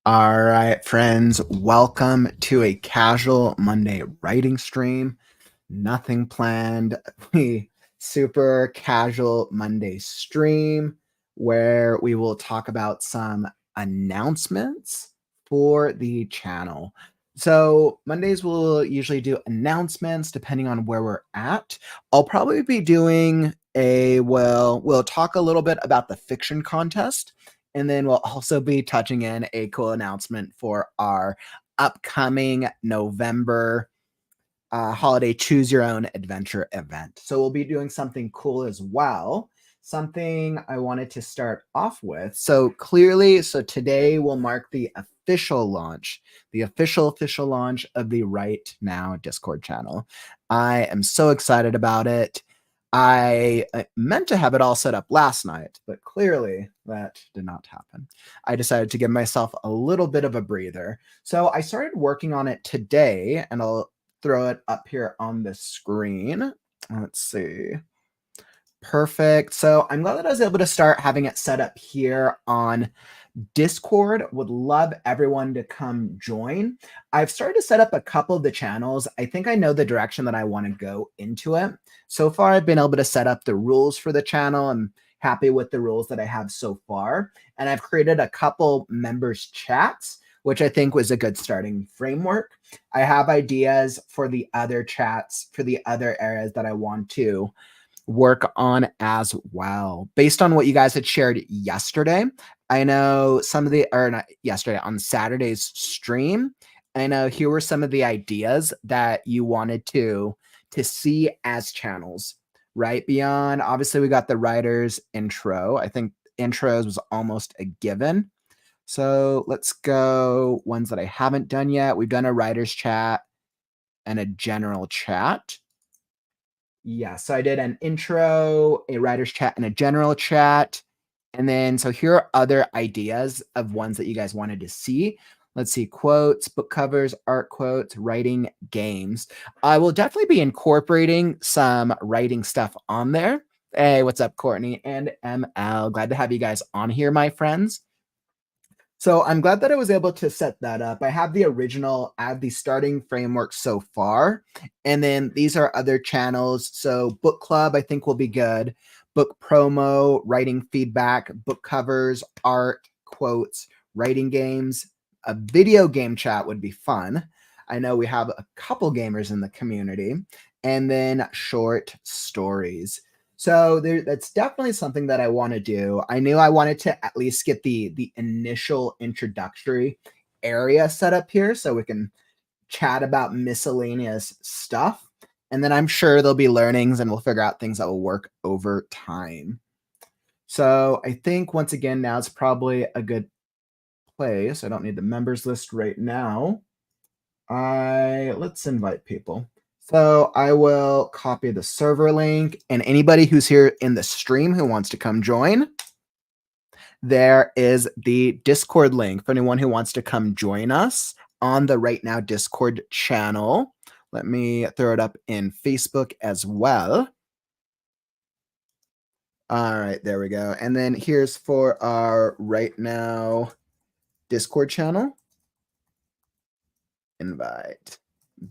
All right, friends, welcome to a casual Monday writing stream. Nothing planned. A super casual Monday stream where we will talk about some announcements for the channel. So Mondays we'll usually do announcements depending on where we're at. I'll probably be doing we'll talk a little bit about the fiction contest, and then we'll also be touching in a cool announcement for our upcoming November holiday choose your own adventure event. So we'll be doing something cool as well. Something I wanted to start off with. So today will mark the official launch, the official launch of the Right Now Discord channel. I am so excited about it. I meant to have it all set up last night, but clearly that did not happen. I decided to give myself a little bit of a breather. So I started working on it today, and I'll throw it up here on the screen. Let's see. Perfect. So I'm glad that I was able to start having it set up here on Discord. Would love everyone to come join. I've started to set up a couple of the channels. I think I know the direction that I want to go into it. So far, I've been able to set up the rules for the channel. I'm happy with the rules that I have so far. And I've created a couple members chats, which I think was a good starting framework. I have ideas for the other chats, for the other areas that I want to work on as well. Based on what you guys had shared yesterday, I know not yesterday, on Saturday's stream, I know here were some of the ideas that you wanted to see as channels, right? Beyond, obviously, we got the writer's intro. I think intros was almost a given. So let's go ones that I haven't done yet. We've done a writer's chat and a general chat. Yeah, so I did an intro, a writer's chat, and a general chat. And then, so here are other ideas of ones that you guys wanted to see. Let's see, quotes, book covers, art quotes, writing games. I will definitely be incorporating some writing stuff on there. Hey, what's up, Courtney and ML? Glad to have you guys on here, my friends. So I'm glad that I was able to set that up. I have the starting framework so far. And then these are other channels. So book club, I think will be good. Book promo, writing feedback, book covers, art, quotes, writing games. A video game chat would be fun. I know we have a couple gamers in the community. And then short stories. So that's definitely something that I want to do. I knew I wanted to at least get the initial introductory area set up here so we can chat about miscellaneous stuff. And then I'm sure there'll be learnings and we'll figure out things that will work over time. So I think once again, now it's probably a good place. I don't need the members list right now. Let's invite people. So I will copy the server link, and anybody who's here in the stream who wants to come join, there is the Discord link for anyone who wants to come join us on the Right Now Discord channel. Let me throw it up in Facebook as well. All right, there we go. And then here's for our Right Now Discord channel. Invite.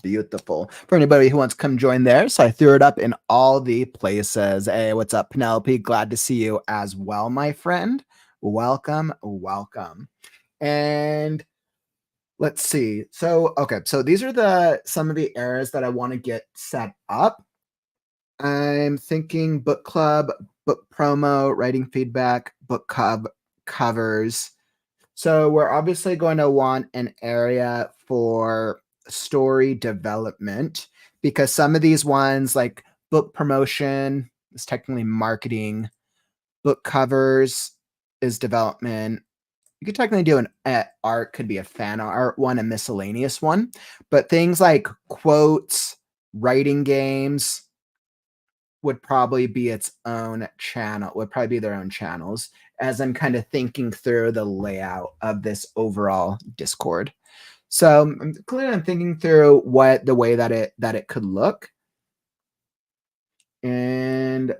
Beautiful. For anybody who wants to come join there. So I threw it up in all the places. Hey, what's up, Penelope? Glad to see you as well, my friend. Welcome, welcome. And let's see. So, okay. So these are some of the areas that I want to get set up. I'm thinking book club, book promo, writing feedback, book covers. So we're obviously going to want an area for story development, because some of these ones, like book promotion, is technically marketing. Book covers is development. You could technically do an art, could be a fan art one, a miscellaneous one. But things like quotes, writing games would probably be its own channel, would probably be their own channels, as I'm kind of thinking through the layout of this overall Discord. So clearly I'm thinking through the way that it could look. And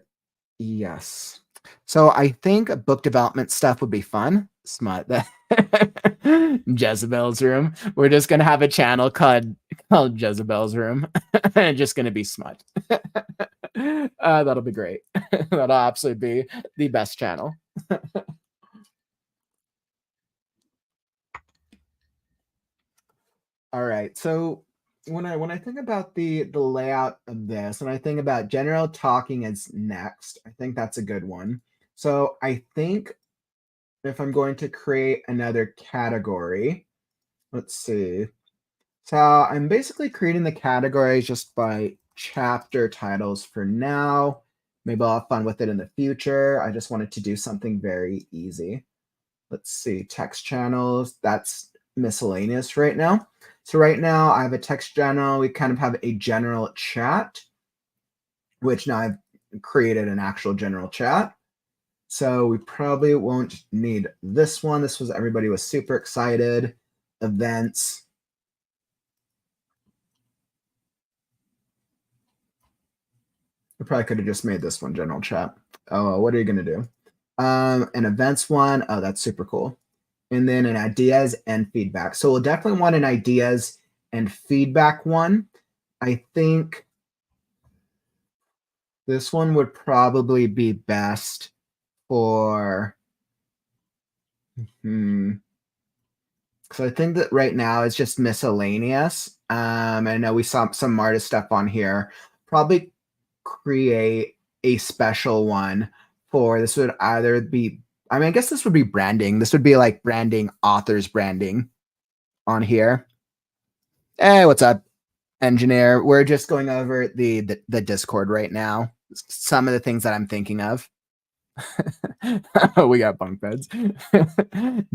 yes. So I think book development stuff would be fun. Smart. Jezebel's Room. We're just gonna have a channel called Jezebel's Room. And just gonna be smut. That'll be great. That'll absolutely be the best channel. All right. So when I think about the layout of this, and I think about general talking as next, I think that's a good one. So I think if I'm going to create another category, let's see. So I'm basically creating the categories just by chapter titles for now. Maybe I'll have fun with it in the future. I just wanted to do something very easy. Let's see, text channels, that's miscellaneous right now. So right now I have a text channel. We kind of have a general chat, which now I've created an actual general chat. So we probably won't need this one. This was, everybody was super excited. Events. I probably could have just made this one general chat. Oh, what are you gonna do? An events one. Oh, that's super cool. And then an ideas and feedback. So we'll definitely want an ideas and feedback one. I think this one would probably be best for, because I think that right now it's just miscellaneous. I know we saw some artist stuff on here. Probably create a special one for this. Would either be, I mean, I guess this would be branding. This would be like branding, authors branding on here. Hey, what's up, engineer? We're just going over the Discord right now. Some of the things that I'm thinking of. We got bunk beds.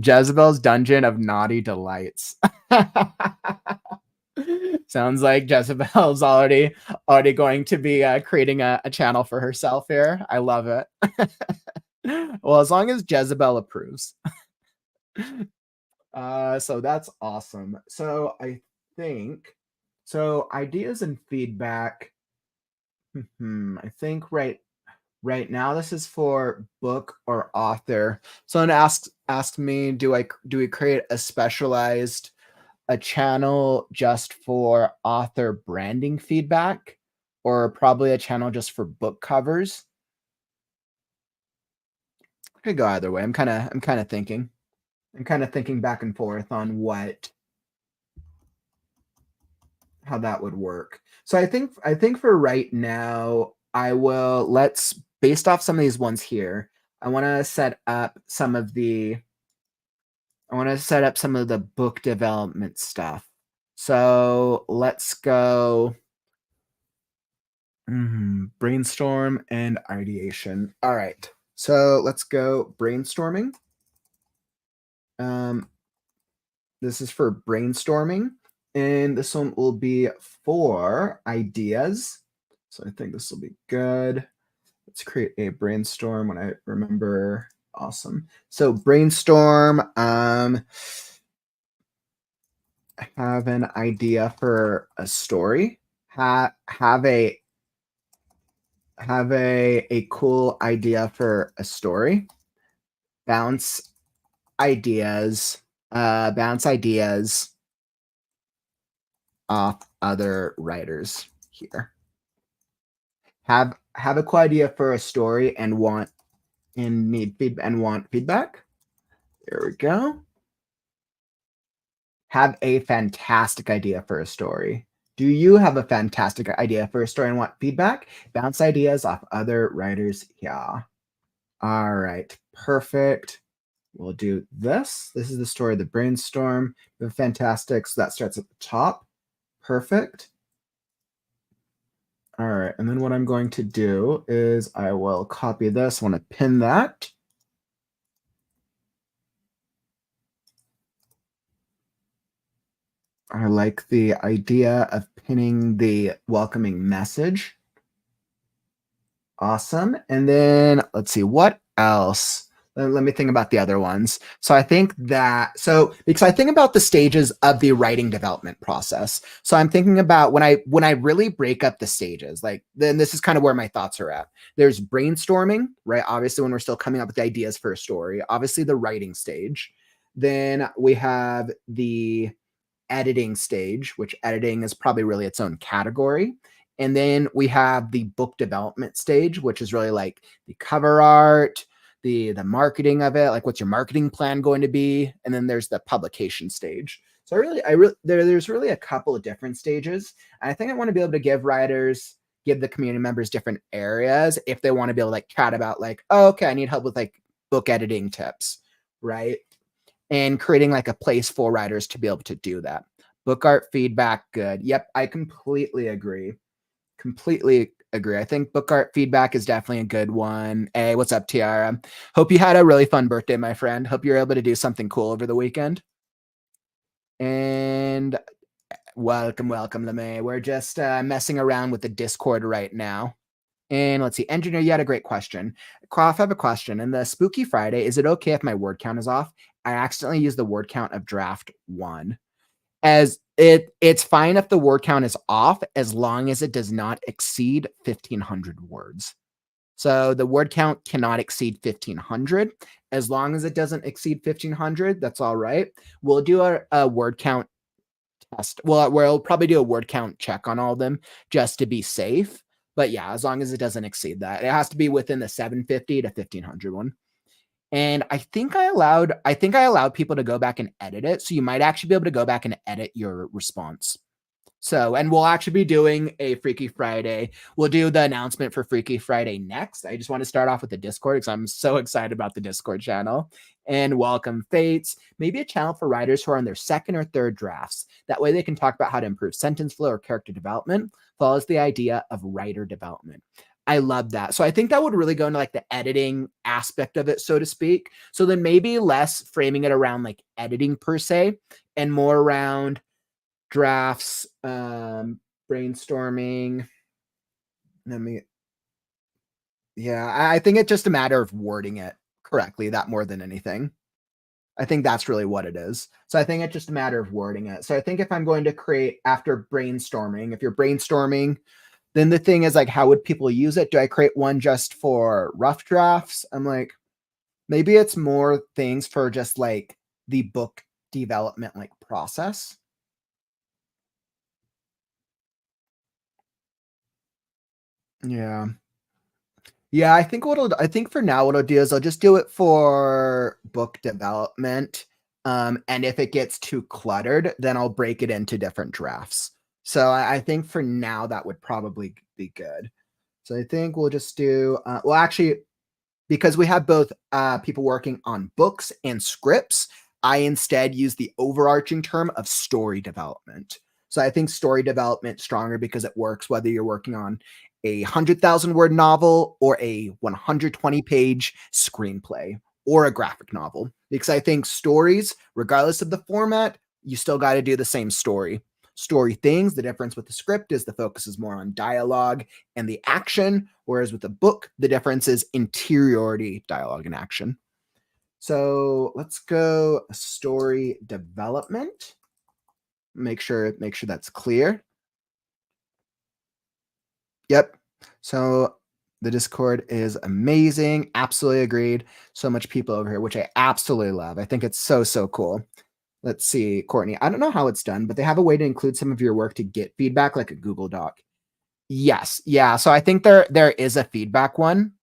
Jezebel's Dungeon of Naughty Delights. Sounds like Jezebel's already going to be creating a channel for herself here. I love it. Well, as long as Jezebel approves. So that's awesome. So I think, so ideas and feedback. I think right now this is for book or author. Someone asked me, do we create a channel just for author branding feedback, or probably a channel just for book covers? I could go either way. I'm kind of thinking back and forth on how that would work. So I think for right now, let's, based off some of these ones here, I want to set up some of the book development stuff. So let's go brainstorm and ideation. All right. So let's go brainstorming. This is for brainstorming, and this one will be for ideas. So I think this will be good. Let's create a brainstorm when I remember. Awesome. So brainstorm, have an idea for a story. Have a cool idea for a story. Bounce ideas off other writers here. Have a cool idea for a story and want feedback. There we go. Have a fantastic idea for a story. Do you have a fantastic idea for a story and want feedback? Bounce ideas off other writers. Yeah. All right. Perfect. We'll do this. This is the story of the brainstorm. Fantastic. So that starts at the top. Perfect. All right. And then what I'm going to do is I will copy this. I want to pin that. I like the idea of pinning the welcoming message. Awesome. And then let's see, what else? Let me think about the other ones. So I think that, because I think about the stages of the writing development process. So I'm thinking about when I really break up the stages, like, then this is kind of where my thoughts are at. There's brainstorming, right? Obviously, when we're still coming up with ideas for a story, obviously the writing stage. Then we have the editing stage, which editing is probably really its own category. And then we have the book development stage, which is really like the cover art, the marketing of it, like what's your marketing plan going to be? And then there's the publication stage. So there's really a couple of different stages. And I think I want to be able to give the community members different areas if they want to be able to like chat about like, oh, okay, I need help with like book editing tips, right? And creating like a place for writers to be able to do that. Book art feedback, good. Yep, I completely agree. Completely agree. I think book art feedback is definitely a good one. Hey, what's up, Tiara? Hope you had a really fun birthday, my friend. Hope you're able to do something cool over the weekend. And welcome, welcome, LeMay. We're just messing around with the Discord right now. And let's see, engineer, you had a great question. Croft, I have a question. In the Spooky Friday, is it okay if my word count is off? I accidentally used the word count of draft one. It's fine if the word count is off as long as it does not exceed 1,500 words. So the word count cannot exceed 1,500. As long as it doesn't exceed 1,500, that's all right. We'll do a word count test. Well, we'll probably do a word count check on all of them just to be safe. But yeah, as long as it doesn't exceed that, it has to be within the 750 to 1,500 one. And I allowed people to go back and edit it. So you might actually be able to go back and edit your response. So, and we'll actually be doing a Freaky Friday. We'll do the announcement for Freaky Friday next. I just want to start off with the Discord because I'm so excited about the Discord channel. And welcome Fates, maybe a channel for writers who are on their second or third drafts. That way they can talk about how to improve sentence flow or character development, follows the idea of writer development. I love that. So I think that would really go into like the editing aspect of it, so to speak. So then maybe less framing it around like editing per se and more around drafts, brainstorming. Let me, yeah, I think it's just a matter of wording it correctly, that more than anything. I think that's really what it is. So I think it's just a matter of wording it. So I think if I'm going to create after brainstorming, if you're brainstorming, then the thing is like, how would people use it? Do I create one just for rough drafts? I'm like, maybe it's more things for just like the book development like process. Yeah. Yeah, I think for now what I'll do is I'll just do it for book development. And if it gets too cluttered, then I'll break it into different drafts. So I think for now that would probably be good. So I think we'll just do well actually because we have both people working on books and scripts, I instead use the overarching term of story development. So I think story development stronger because it works whether you're working on a 100,000 word novel or a 120 page screenplay or a graphic novel. Because I think stories, regardless of the format, you still got to do the same story things. The difference with the script is the focus is more on dialogue and the action, whereas with the book, the difference is interiority, dialogue, and action. So let's go story development. Make sure that's clear. Yep. So the Discord is amazing. Absolutely agreed. So much people over here, which I absolutely love. I think it's so cool. Let's see, Courtney. I don't know how it's done, but they have a way to include some of your work to get feedback, like a Google Doc. Yes. Yeah. So I think there is a feedback one.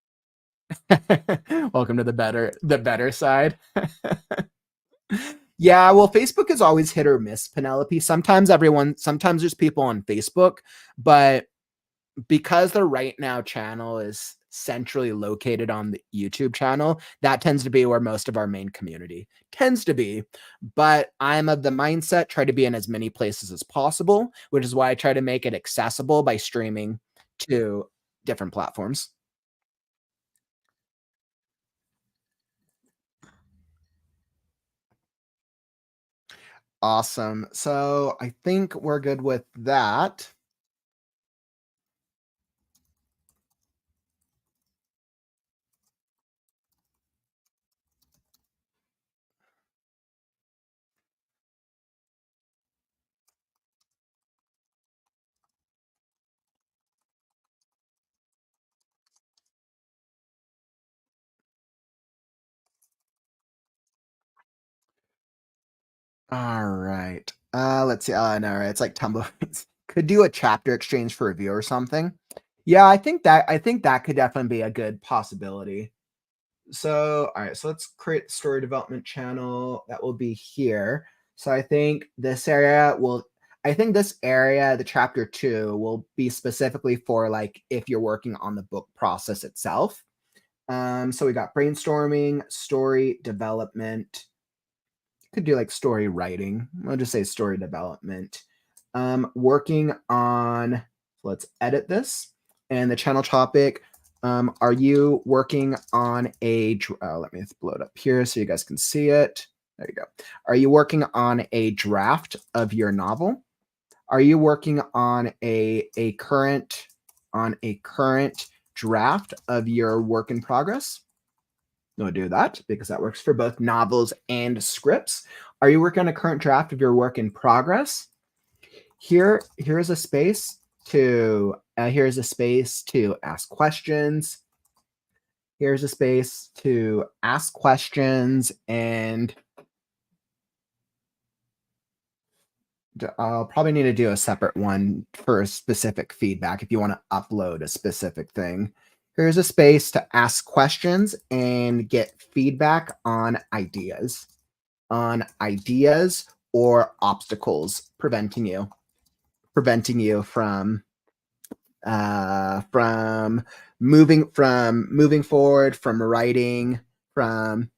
Welcome to the better side. Yeah, well, Facebook is always hit or miss, Penelope. Sometimes there's people on Facebook, but because the Right Now channel is centrally located on the YouTube channel, that tends to be where most of our main community tends to be. But I'm of the mindset try to be in as many places as possible, which is why I try to make it accessible by streaming to different platforms. Awesome. So I think we're good with that. All right. Let's see. Oh, no, right. It's like tumbleweeds. Could do a chapter exchange for review or something. Yeah, I think that could definitely be a good possibility. So, all right, so let's create the story development channel that will be here. So I think this area, the chapter 2, will be specifically for like if you're working on the book process itself. So we got brainstorming, story development. Could do like story writing. I'll just say story development. Working on, let's edit this. And the channel topic, are you working on let me blow it up here so you guys can see it. There you go. Are you working on a draft of your novel? Are you working on a current draft of your work in progress? We'll do that because that works for both novels and scripts. Are you working on a current draft of your work in progress? Here's a space to ask questions. Here's a space to ask questions, and I'll probably need to do a separate one for specific feedback if you want to upload a specific thing. Here's a space to ask questions and get feedback on ideas or obstacles preventing you from moving forward, from writing, from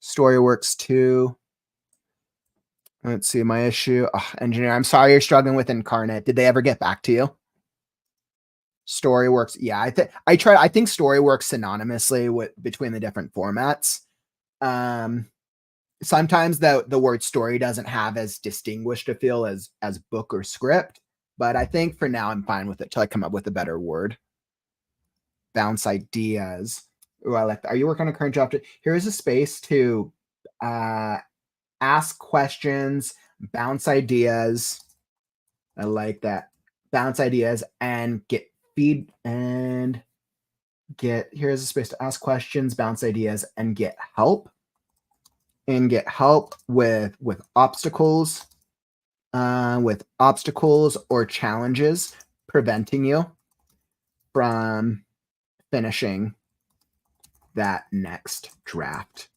Storyworks 2. Let's see, my issue. Oh, engineer, I'm sorry you're struggling with Incarnate. Did they ever get back to you? Storyworks. Yeah, I think Storyworks synonymously between the different formats. Sometimes the word story doesn't have as distinguished a feel as book or script, but I think for now I'm fine with it till I come up with a better word. Bounce ideas. Oh, I like that. Are you working on a current draft? Here's a space to ask questions, bounce ideas. I like that. Bounce ideas and get feed and get. Here's a space to ask questions, bounce ideas, and get help. And get help with obstacles, or challenges preventing you from finishing that next draft.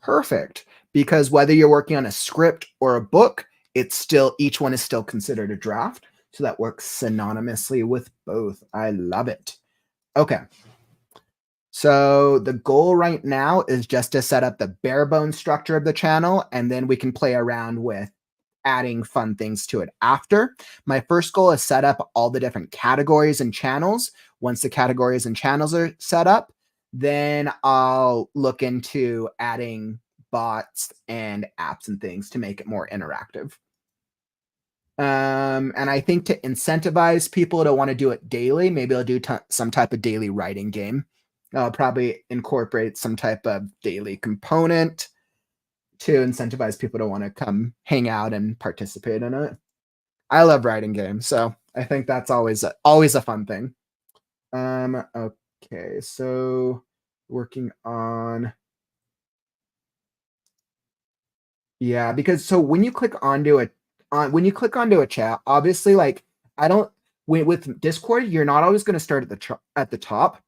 Perfect. Because whether you're working on a script or a book, each one is still considered a draft. So that works synonymously with both. I love it. Okay. So the goal right now is just to set up the bare bones structure of the channel, and then we can play around with adding fun things to it after. My first goal is set up all the different categories and channels. Once the categories and channels are set up, then I'll look into adding bots and apps and things to make it more interactive. And I think to incentivize people to want to do it daily, maybe I'll do some type of daily writing game. I'll probably incorporate some type of daily component to incentivize people to want to come hang out and participate in it. I love writing games, so I think that's always a fun thing. Okay, so working on, yeah, because so when you click onto a chat, obviously, like with Discord, you're not always going to start at the top.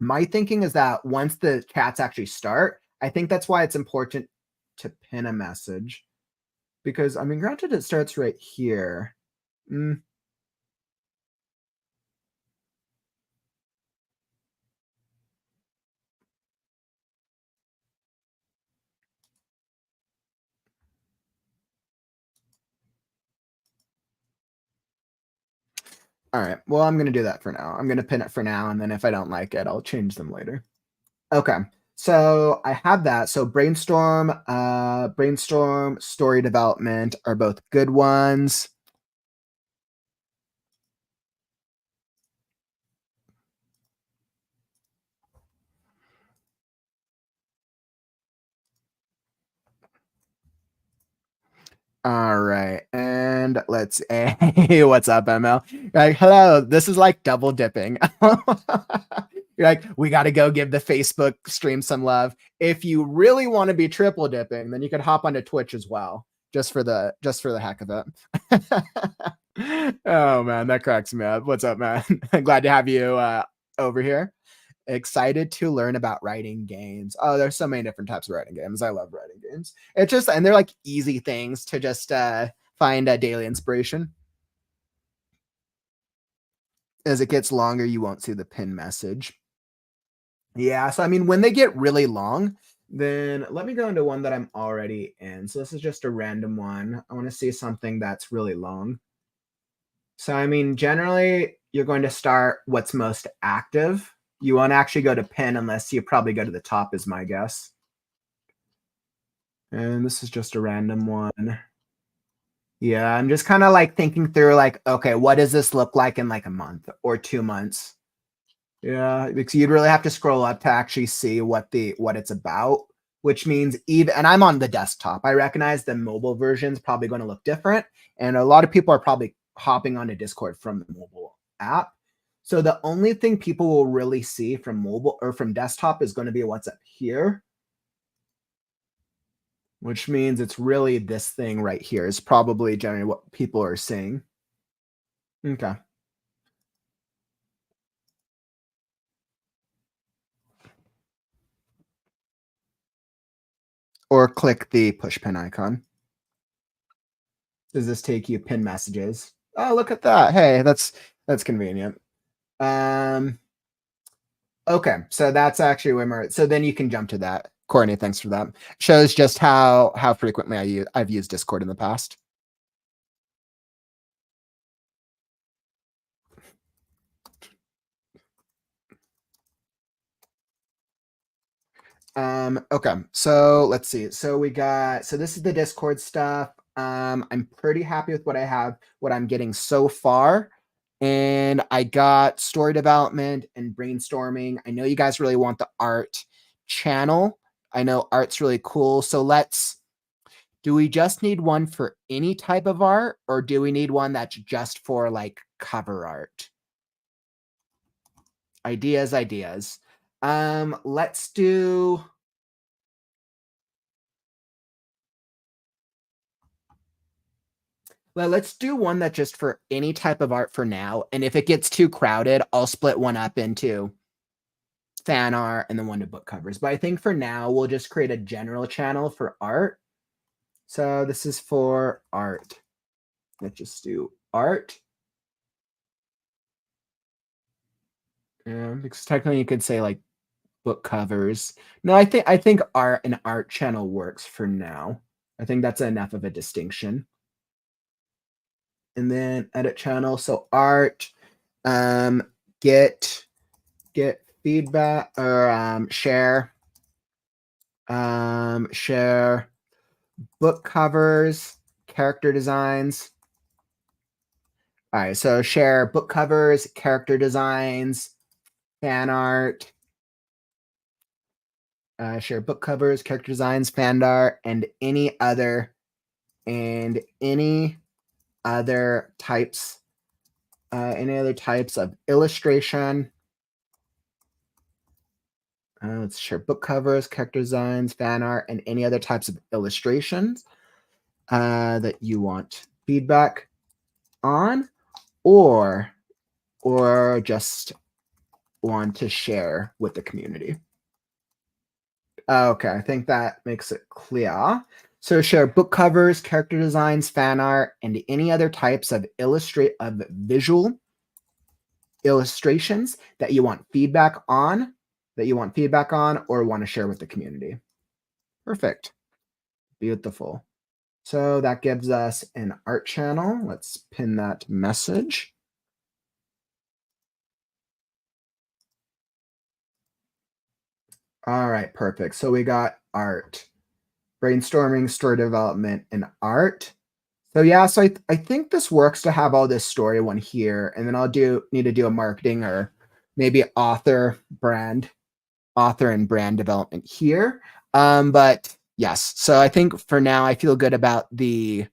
My thinking is that once the chats actually start, I think that's why it's important to pin a message, because I mean, granted, it starts right here. All right. Well, I'm going to do that for now. I'm going to pin it for now, and then if I don't like it, I'll change them later. Okay. So I have that. So brainstorm, story development are both good ones. All right. And let's hey, what's up, ML? You're like, hello, this is like double dipping. You're like, we got to go give the Facebook stream some love. If you really want to be triple dipping, then you could hop onto Twitch as well. just for the heck of it. Oh man, that cracks me up. What's up, man? Glad to have you over here. Excited to learn about writing games. Oh, there's so many different types of writing games. I love writing games. It's just, and they're like easy things to just find a daily inspiration. As it gets longer, you won't see the pin message. Yeah, so I mean, when they get really long, then let me go into one that I'm already in. So this is just a random one. I want to see something that's really long. So I mean, generally, you're going to start what's most active. You won't actually go to pin unless you probably go to the top, is my guess. And this is just a random one. Yeah, I'm just kind of like thinking through like, okay, what does this look like in like a month or 2 months? Yeah, because you'd really have to scroll up to actually see what it's about, which means even, and I'm on the desktop. I recognize the mobile version is probably going to look different, and a lot of people are probably hopping onto Discord from the mobile app. So the only thing people will really see from mobile or from desktop is going to be what's up here, which means it's really this thing right here is probably generally what people are seeing. Okay. Or click the push pin icon. Does this take you pin messages? Oh, look at that. Hey, that's convenient. Okay, so that's actually way more. So then you can jump to that. Courtney, thanks for that. Shows just how frequently I've used Discord in the past. Okay, so let's see. So this is the Discord stuff. I'm pretty happy with what I have, what I'm getting so far. And I got story development and brainstorming. I know you guys really want the art channel. I know art's really cool. So do we just need one for any type of art, or do we need one that's just for like cover art? Ideas. Let's do. Well, let's do one that's just for any type of art for now. And if it gets too crowded, I'll split one up into fan art and then one to book covers. But I think for now, we'll just create a general channel for art. So this is for art. Let's just do art. Because technically you could say like book covers. No, I think an art channel works for now. I think that's enough of a distinction. And then edit channel. So art, get feedback or share book covers, character designs. All right, so share book covers, character designs, fan art, share book covers, character designs, fan art, and any other types of illustration. Let's share book covers, character designs, fan art, and any other types of illustrations that you want feedback on, or just want to share with the community. Okay, I think that makes it clear. So share book covers, character designs, fan art, and any other types of visual illustrations that you want feedback on, or want to share with the community. Perfect. Beautiful. So that gives us an art channel. Let's pin that message. All right, perfect. So we got art, brainstorming, story development, and art. So yeah, so I think this works to have all this story one here, and then I'll need to do a marketing or maybe author and brand development here. But yes, so I think for now I feel good about the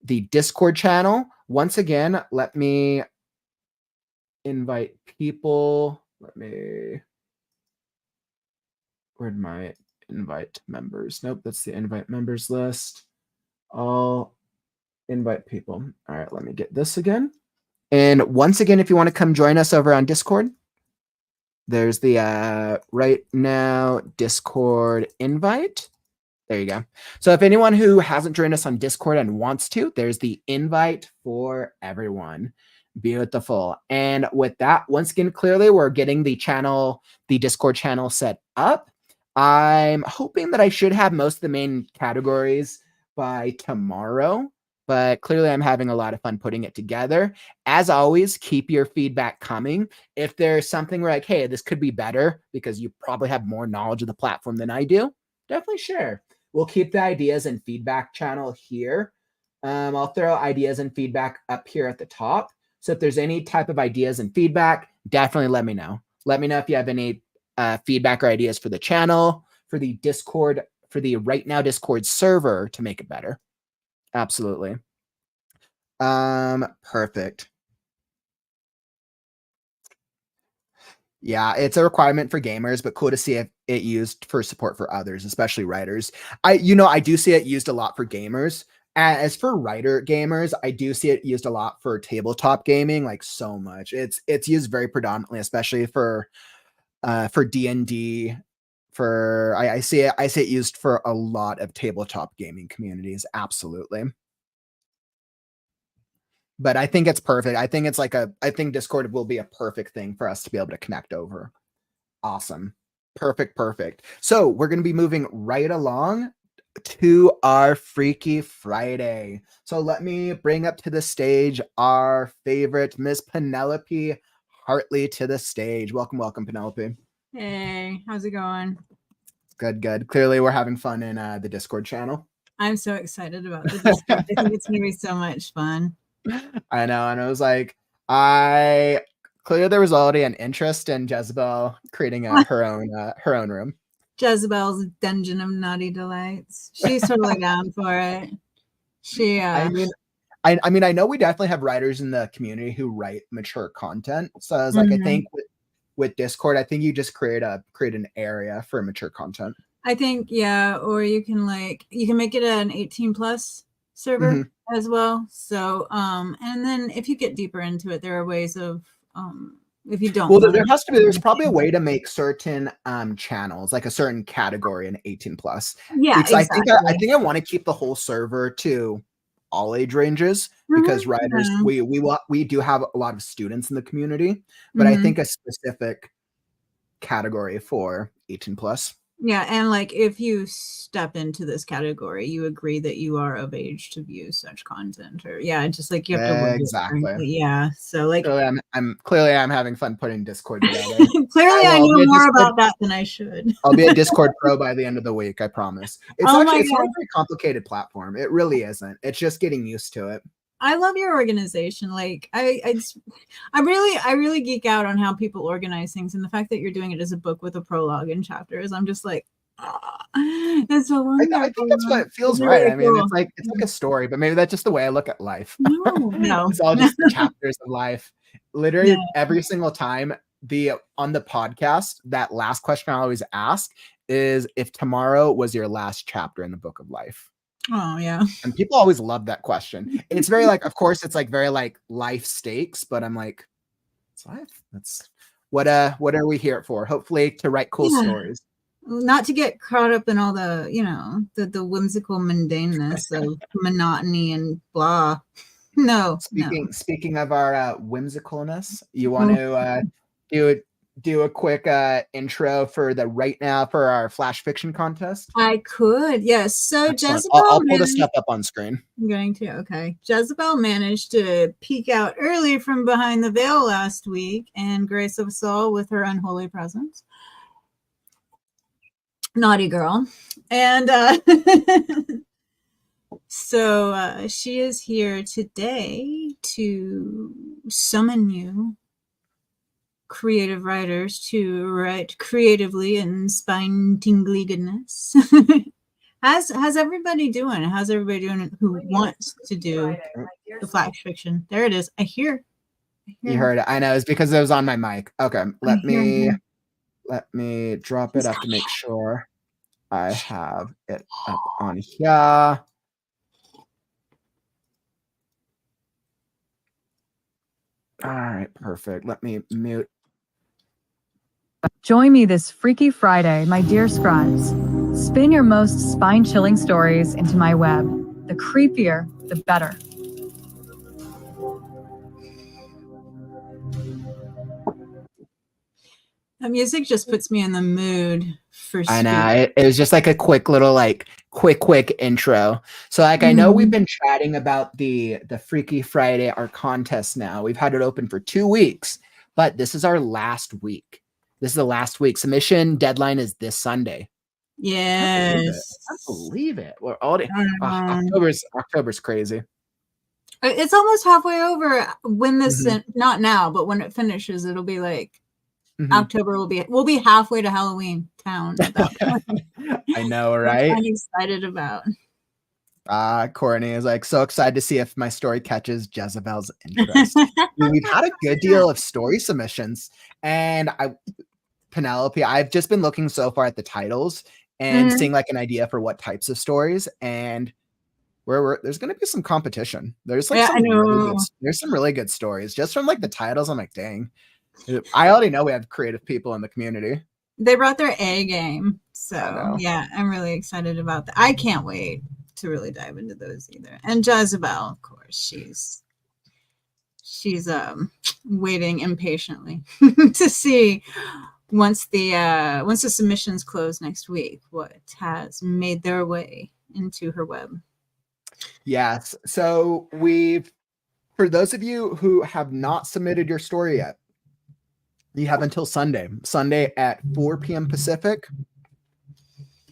Discord channel. Once again, let me invite people. Where'd my invite members? Nope, that's the invite members list. I'll invite people. All right, let me get this again. And once again, if you want to come join us over on Discord, there's the Right Now Discord invite. There you go. So if anyone who hasn't joined us on Discord and wants to, there's the invite for everyone. Beautiful. And with that, once again, clearly we're getting the Discord channel set up. I'm hoping that I should have most of the main categories by tomorrow, but clearly I'm having a lot of fun putting it together. As always, keep your feedback coming. If there's something where like, hey, this could be better because you probably have more knowledge of the platform than I do, definitely share. We'll keep the ideas and feedback channel here. I'll throw ideas and feedback up here at the top. So if there's any type of ideas and feedback, definitely let me know. Let me know if you have any feedback or ideas for the channel, for the Discord, for the Right Now Discord server to make it better. Absolutely. Perfect. Yeah, it's a requirement for gamers, but cool to see it used for support for others, especially writers. I do see it used a lot for gamers. As for writer gamers, I do see it used a lot for tabletop gaming, like so much. It's used very predominantly, especially for D&D. I see it used for a lot of tabletop gaming communities. Absolutely. But I think it's perfect. I think Discord will be a perfect thing for us to be able to connect over. Awesome. Perfect. So we're going to be moving right along to our Freaky Friday. So let me bring up to the stage our favorite Miss Penelope Hartley to the stage. Welcome, Penelope. Hey, how's it going? Good. Clearly we're having fun in the Discord channel. I'm so excited about the Discord. I think it's going to be so much fun. I know. And I was like, clearly there was already an interest in Jezebel creating her own room. Jezebel's Dungeon of Naughty Delights. She's totally down for it. I mean, I know we definitely have writers in the community who write mature content. So I was like, I think with Discord, I think you just create an area for mature content. I think, yeah, or you can make it an 18+ server as well. So, and then if you get deeper into it, there are ways of, if you don't. Well, there's probably a way to make certain channels, like a certain category in 18+. Yeah, because exactly. I think I want to keep the whole server to all age ranges because writers, we do have a lot of students in the community, but I think a specific category for 18+. Yeah, and like if you step into this category, you agree that you are of age to view such content, or just like you have to exactly. Yeah, so like clearly I'm having fun putting Discord together. Clearly, I know more about that than I should. I'll be a Discord pro by the end of the week. I promise. It's not a very complicated platform. It really isn't. It's just getting used to it. I love your organization. Like I really geek out on how people organize things, and the fact that you're doing it as a book with a prologue and chapters. I'm just like, that's so wonderful. I think that's what it feels right. I mean, it's like a story, but maybe that's just the way I look at life. No. It's all just chapters of life. Literally every single time on the podcast, that last question I always ask is if tomorrow was your last chapter in the book of life. Oh yeah. And people always love that question. It's very like, of course, it's like very like life stakes, but I'm like, it's life. That's what are we here for? Hopefully to write cool stories. Not to get caught up in all the, the whimsical mundaneness of monotony and blah. No. Speaking of our whimsicalness, you want to do a quick intro for our flash fiction contest? I could, yes. So Excellent. Jezebel, I'll pull this stuff up on screen. I'm going to. Okay. Jezebel managed to peek out early from behind the veil last week and grace us all with her unholy presence. Naughty girl. And so she is here today to summon you creative writers to write creatively and spine-tingly goodness. How's everybody doing? How's everybody doing who wants to do the flash fiction? There it is. I hear. You heard it. I know. It's because it was on my mic. Okay. Let me drop it up to make sure I have it up on here. All right, perfect. Let me mute. Join me this Freaky Friday, my dear scribes. Spin your most spine-chilling stories into my web. The creepier, the better. The music just puts me in the mood for I know. spooky. It was just like a quick little quick intro. So I know we've been chatting about the Freaky Friday, our contest now. We've had it open for 2 weeks, but this is our last week. This is the last week. Submission deadline is this Sunday. Yes. I can't believe it. We're already October's crazy. It's almost halfway over when this not now, but when it finishes, it'll be like October we'll be halfway to Halloween Town at that point. I know, right? I'm excited about. Courtney is like, so excited to see if my story catches Jezebel's interest. We've had a good deal of story submissions, and Penelope, I've just been looking so far at the titles and seeing like an idea for what types of stories, and there's going to be some competition. There's like there's some really good stories just from like the titles. I'm like, dang, I already know we have creative people in the community. They brought their A game, so yeah, I'm really excited about that. I can't wait to really dive into those either. And Jezebel, of course, she's waiting impatiently to see once the submissions close next week what has made their way into her web. Yes. So for those of you who have not submitted your story yet, you have until Sunday at 4 p.m. Pacific.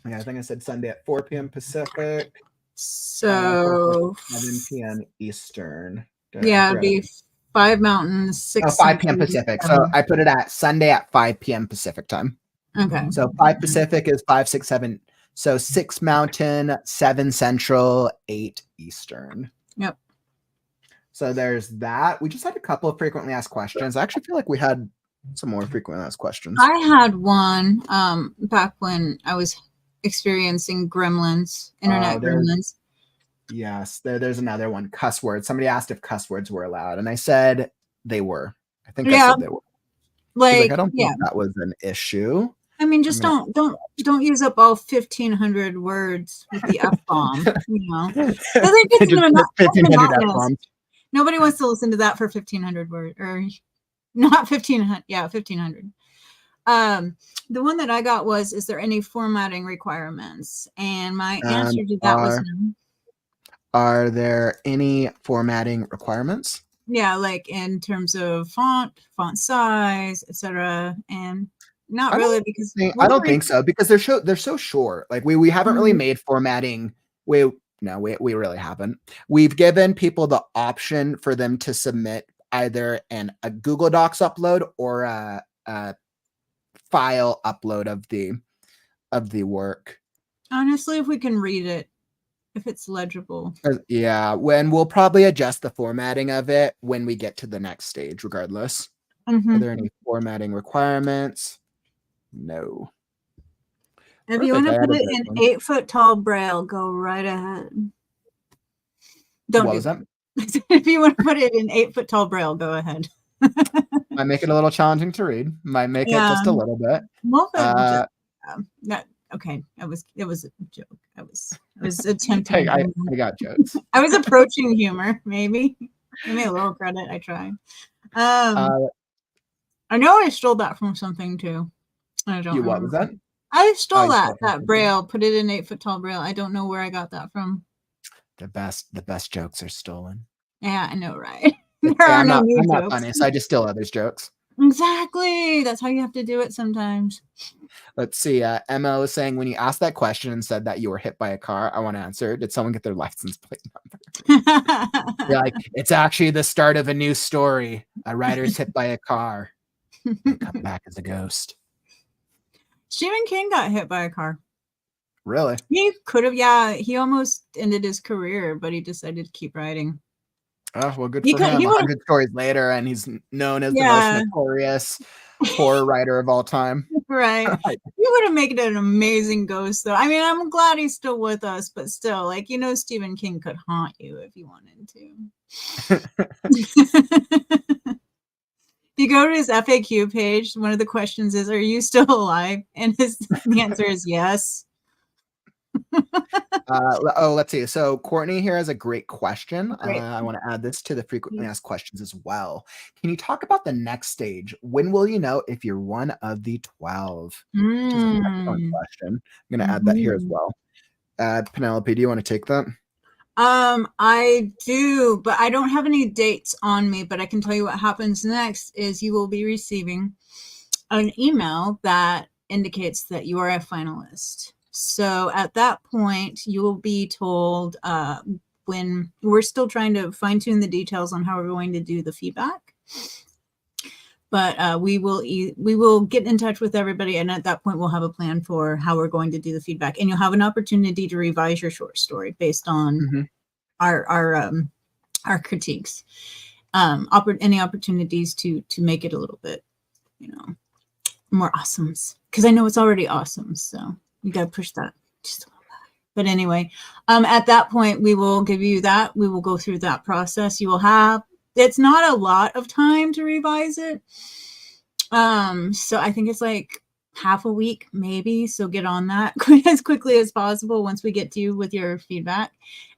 Yeah, I think I said Sunday at 4 p.m. Pacific. So 7 p.m. Eastern. Yeah, it'd be 5 Mountain, 6 5 p.m. Pacific. So I put it at Sunday at 5 p.m. Pacific time. Okay. So 5 Pacific is 5, 6, 7. So 6 Mountain, 7 Central, 8 Eastern. Yep. So there's that. We just had a couple of frequently asked questions. I actually feel like we had some more frequently asked questions. I had one back when I was experiencing gremlins, internet gremlins. Yes, there's another one. Cuss words. Somebody asked if cuss words were allowed, and I said they were. I think I said they were. Like I don't think that was an issue. I mean, just don't use up all 1,500 words with the F-bomb, you know. 1,500 F-bombs. Nobody wants to listen to that for 1,500 words, or not 1,500. Yeah, 1,500. The one that I got was, is there any formatting requirements? And my answer to that was no. Are there any formatting requirements? Yeah, like in terms of font size, etc. And not really, because I don't think so, because they're so short. Like we haven't really made formatting. We really haven't. We've given people the option for them to submit either a Google Docs upload or a file upload of the work. Honestly, if we can read it, if it's legible. Yeah, when we'll probably adjust the formatting of it when we get to the next stage, regardless. Are there any formatting requirements? No. If you want to put it in 8-foot tall braille, go right ahead. What was that? If you want to put it in 8-foot tall braille, go ahead. Might make it a little challenging to read. Might make it just a little bit. Okay, it was a joke. I was attempting. I got jokes. I was approaching humor. Maybe give me a little credit. I tried. I know I stole that from something too. I don't. What was that? I stole that braille. Put it in 8-foot tall braille. I don't know where I got that from. The best jokes are stolen. Yeah, I know, right? I'm not funny, so I just steal others' jokes. Exactly. That's how you have to do it sometimes. Let's see. Emma was saying, when you asked that question and said that you were hit by a car, I want to answer. Did someone get their license plate number? You're like, it's actually the start of a new story. A writer's hit by a car. And come back as a ghost. Stephen King got hit by a car. Really? He could have. Yeah, he almost ended his career, but he decided to keep writing. Oh, well, good for him. 100 stories later, and he's known as the most notorious horror writer of all time. Right. He would have made it an amazing ghost, though. I mean, I'm glad he's still with us, but still, like, you know, Stephen King could haunt you if he wanted to. you go to his FAQ page, one of the questions is, "Are you still alive?" And the answer is yes. Let's see. So Courtney here has a great question. Great. I want to add this to the frequently asked questions as well. Can you talk about the next stage? When will you know if you're one of the 12? Which is an excellent question. I'm going to add that here as well. Penelope, do you want to take that? I do, but I don't have any dates on me, but I can tell you what happens next is you will be receiving an email that indicates that you are a finalist. So at that point, you will be told when we're still trying to fine tune the details on how we're going to do the feedback. But we will get in touch with everybody, and at that point, we'll have a plan for how we're going to do the feedback. And you'll have an opportunity to revise your short story based on our critiques. Any opportunities to make it a little bit, more awesomes, because I know it's already awesome. So you got to push that just a little bit. But anyway, at that point, we will give you that. We will go through that process. You will have. It's not a lot of time to revise it. So I think it's like half a week, maybe. So get on that as quickly as possible once we get to you with your feedback.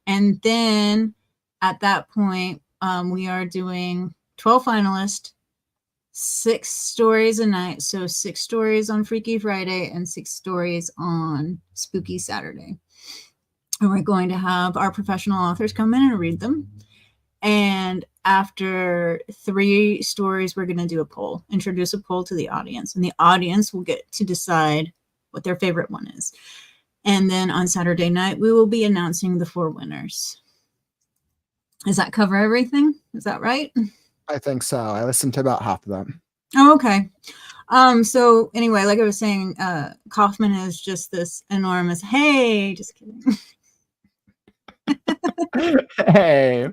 And then at that point, we are doing 12 finalists, 6 stories a night. So 6 stories on Freaky Friday and 6 stories on Spooky Saturday. And we're going to have our professional authors come in and read them. And after 3 stories, we're going to do a poll, introduce a poll to the audience, and the audience will get to decide what their favorite one is. And then on Saturday night, we will be announcing the 4 winners. Does that cover everything? Is that right? I think so. I listened to about half of them. Oh, okay. So anyway, like I was saying, Kauffman is just this enormous, hey, just kidding. Hey,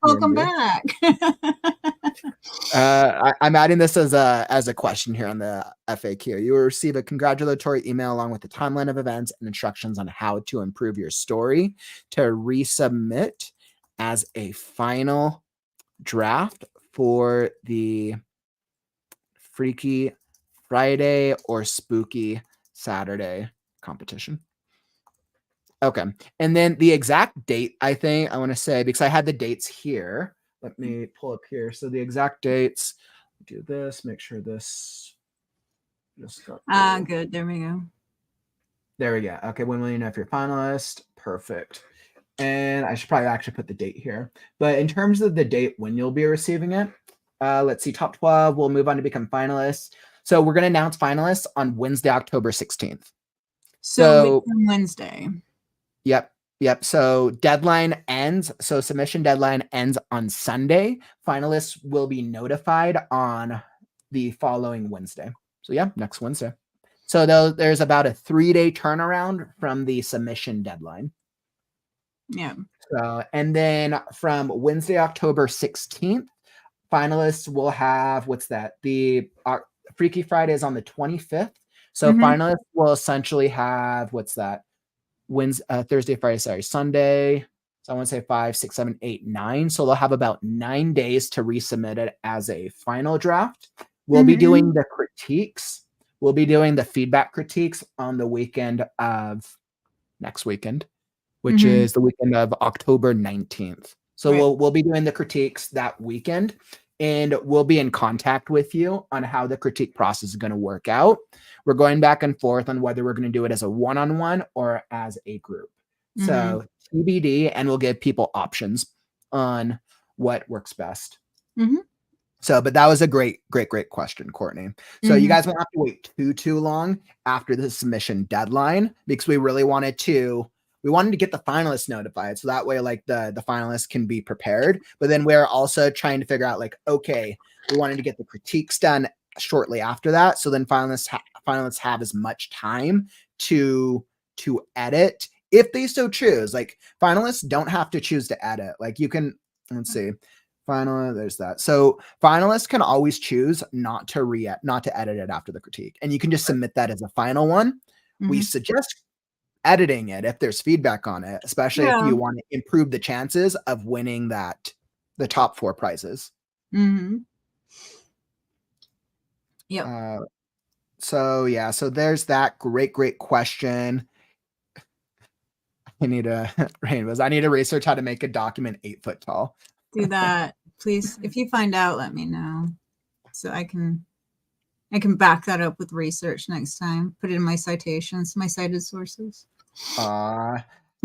welcome back. I'm adding this as a question here on the FAQ. You will receive a congratulatory email along with the timeline of events and instructions on how to improve your story to resubmit as a final draft for the Freaky Friday or Spooky Saturday competition. Okay. And then the exact date, I think I want to say, because I had the dates here. Let me pull up here. So the exact dates, do this, make sure this just got good. There we go. There we go. Okay. When will you know if you're a finalist? Perfect. And I should probably actually put the date here. But in terms of the date when you'll be receiving it, let's see, top 12 will move on to become finalists. So we're going to announce finalists on Wednesday, October 16th. So Wednesday. Yep. So deadline ends. So submission deadline ends on Sunday. Finalists will be notified on the following Wednesday. So yeah, next Wednesday. So there's about a 3-day turnaround from the submission deadline. Yeah. So, and then from Wednesday, October 16th, finalists will have, what's that? The Freaky Friday is on the 25th. So finalists will essentially have, what's that? Thursday, Friday, Sunday. So I want to say 5, 6, 7, 8, 9. So they'll have about 9 days to resubmit it as a final draft. We'll be doing the critiques. We'll be doing the feedback critiques on the weekend of next weekend, which is the weekend of October 19th. So we'll be doing the critiques that weekend, and we'll be in contact with you on how the critique process is going to work out. We're going back and forth on whether we're going to do it as a one-on-one or as a group. So TBD, and we'll give people options on what works best. So, but that was a great question, Courtney. So you guys won't have to wait too long after the submission deadline, because we really wanted to get the finalists notified. So that way, like the finalists can be prepared. But then we're also trying to figure out, like, okay, we wanted to get the critiques done shortly after that. So then finalists have as much time to edit if they so choose. Like, finalists don't have to choose to edit. Like, you can, let's see. There's that. So finalists can always choose not to edit it after the critique, and you can just submit that as a final one. We suggest editing it if there's feedback on it, especially if you want to improve the chances of winning the top 4 prizes. Yep. So yeah, so there's that great question. I need to research how to make a document 8 foot tall. Do that, please. If you find out, let me know so I can back that up with research next time. Put it in my citations, my cited sources.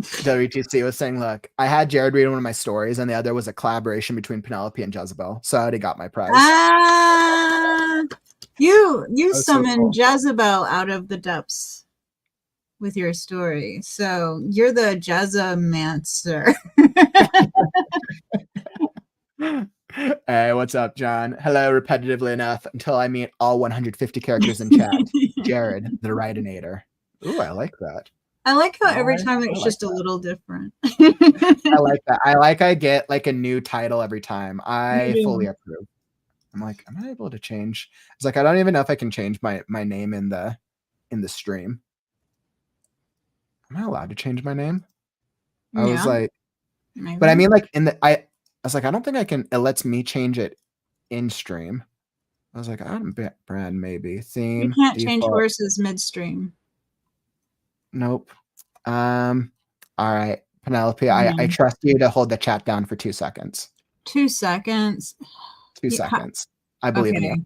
WTC was saying, look, I had Jared read one of my stories, and the other was a collaboration between Penelope and Jezebel. So I already got my prize. You so summoned cool. Jezebel out of the depths with your story. So you're the Jezemancer. Hey, what's up, John? Hello, repetitively enough until I meet all 150 characters in chat. Jared, the Writinator. Ooh, I like that. I like how every time it's like just that. a little different. I like that. I get like a new title every time. I fully approve. I'm like, am I able to change? It's like I don't even know if I can change my name in the stream. Am I allowed to change my name? I was like, maybe. But I mean, like I was like, I don't think I can. It lets me change it in stream. I was like, I'm brand maybe theme. You can't default. change horses midstream. Nope. All right, Penelope, I trust you to hold the chat down for 2 seconds. 2 seconds. 2 seconds. I believe in you.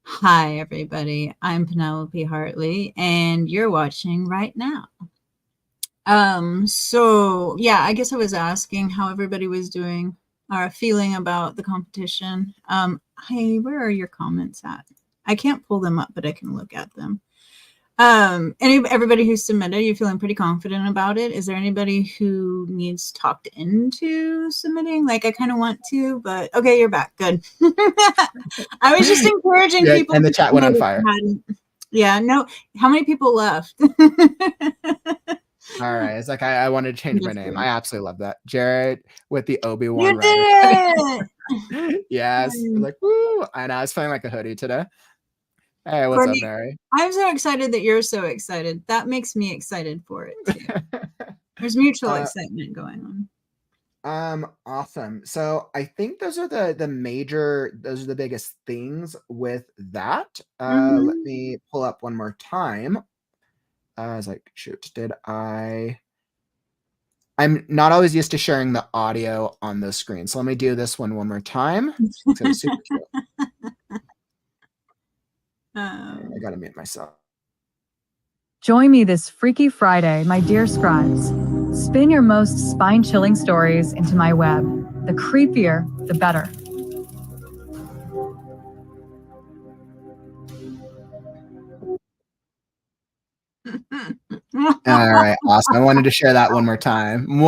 Hi, everybody. I'm Penelope Hartley, and you're watching Right Now. So yeah, I guess I was asking how everybody was doing or feeling about the competition. Hey, where are your comments at? I can't pull them up, but I can look at them. Everybody who submitted, you're feeling pretty confident about it. Is there anybody who needs talked into submitting? Like, I kind of want to, but okay, you're back. Good. I was just encouraging people. And the chat went on fire. Yeah, no. How many people left? All right. It's like I wanted to change my name. I absolutely love that. Jared with the Obi-Wan You did it! Yes. Like, woo. And I was feeling like a hoodie today. Hey, what's up, Mary? I'm so excited that you're so excited. That makes me excited for it too. There's mutual excitement going on. Awesome. So I think those are those are the biggest things with that. Let me pull up one more time. I was like, shoot, I'm not always used to sharing the audio on the screen. So let me do this one more time. It's gonna be super cute. I gotta mute myself. Join me this Freaky Friday, my dear scribes. Spin your most spine-chilling stories into my web. The creepier, the better. All right, awesome. I wanted to share that one more time. Who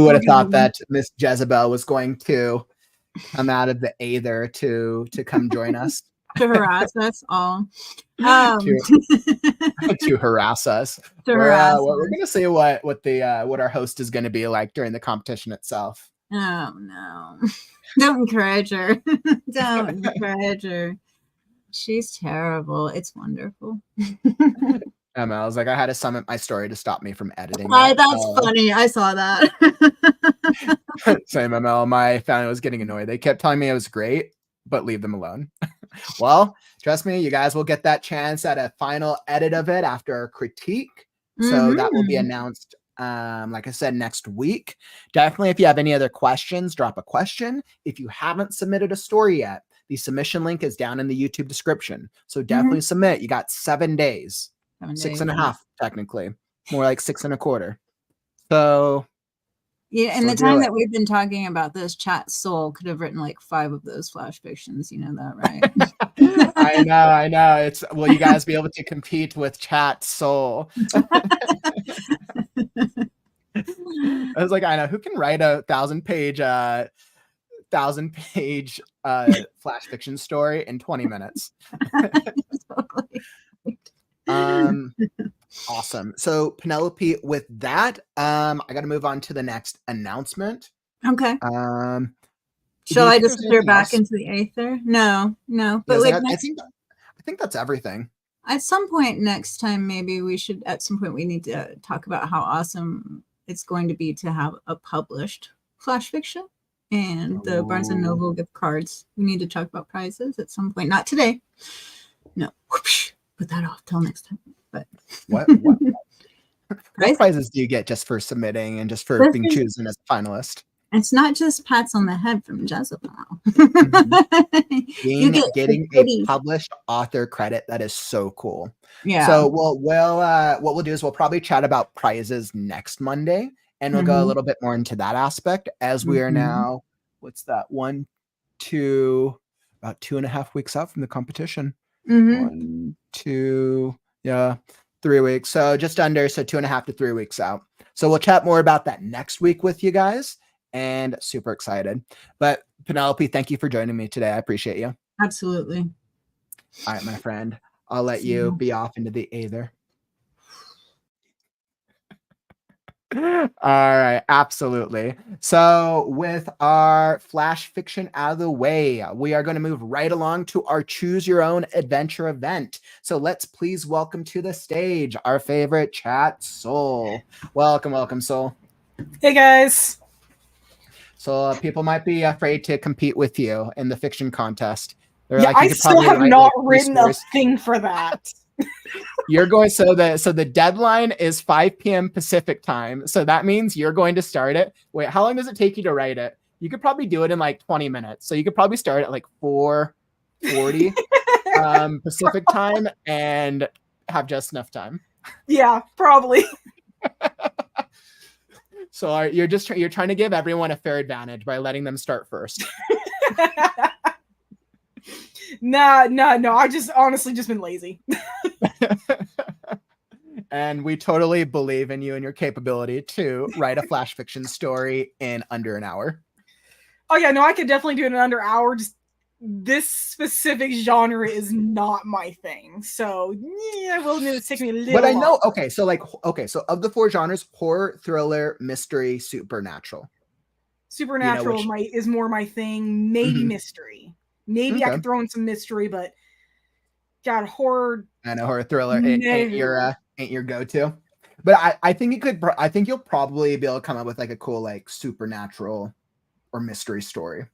would have thought that Miss Jezebel was going to come out of the aether to come join us? To harass us all. To harass us. We're gonna see what our host is gonna be like during the competition itself. Oh no. Don't encourage her. Don't encourage her. She's terrible. It's wonderful. I was like, I had to summon my story to stop me from editing. That's funny. I saw that. Same ML. My family was getting annoyed. They kept telling me it was great, but leave them alone. Well, trust me, you guys will get that chance at a final edit of it after a critique. So that will be announced, like I said, next week. Definitely, if you have any other questions, drop a question. If you haven't submitted a story yet, the submission link is down in the YouTube description. So definitely submit. You got 7 days. 6.5, technically. More like 6.25. So yeah, in the time that we've been talking about this, Chat Soul could have written like 5 of those flash fictions. You know that, right? I know. It's will you guys be able to compete with Chat Soul? I was like, I know who can write a 1,000-page flash fiction story in 20 minutes. Awesome. So Penelope, with that, I got to move on to the next announcement. Okay. Shall I disappear back into the aether? No. But like, I think that's everything. At some point next time, maybe we should. At some point, we need to talk about how awesome it's going to be to have a published flash fiction and the Barnes & Noble gift cards. We need to talk about prizes at some point. Not today. No. Whoosh, put that off till next time. But What prizes do you get just for submitting and just for being chosen as a finalist? It's not just pats on the head from Jezebel. Getting a published author credit, that is so cool. Yeah. So what we'll do is we'll probably chat about prizes next Monday, and we'll go a little bit more into that aspect as we are now, what's that, about 2.5 weeks out from the competition. 1, 2, 3 weeks. So just under, so 2.5 to 3 weeks out. So we'll chat more about that next week with you guys, and super excited. But Penelope, thank you for joining me today. I appreciate you. Absolutely. All right, my friend, I'll let you be off into the aether. All right, absolutely. So with our flash fiction out of the way, we are going to move right along to our Choose Your Own Adventure event. So let's please welcome to the stage our favorite chat, Soul. Welcome, Soul. Hey, guys. So people might be afraid to compete with you in the fiction contest. They're yeah, like, I still have not written a thing for that. You're going, so the deadline is 5 p.m. Pacific time. So that means you're going to start it. Wait, how long does it take you to write it? You could probably do it in like 20 minutes. So you could probably start at like 4:40 Pacific time and have just enough time. Yeah, probably. So you're trying to give everyone a fair advantage by letting them start first. No. I just honestly just been lazy. And we totally believe in you and your capability to write a flash fiction story in under an hour. Oh yeah, no, I could definitely do it in under an hour. Just this specific genre is not my thing. So yeah, well, it takes me a little. But I know, so of the 4 genres: horror, thriller, mystery, supernatural. Supernatural is more my thing. Maybe mystery. Maybe I could throw in some mystery, but God, horror. I know horror, thriller ain't your go-to. But I think you'll probably be able to come up with like a cool like supernatural or mystery story.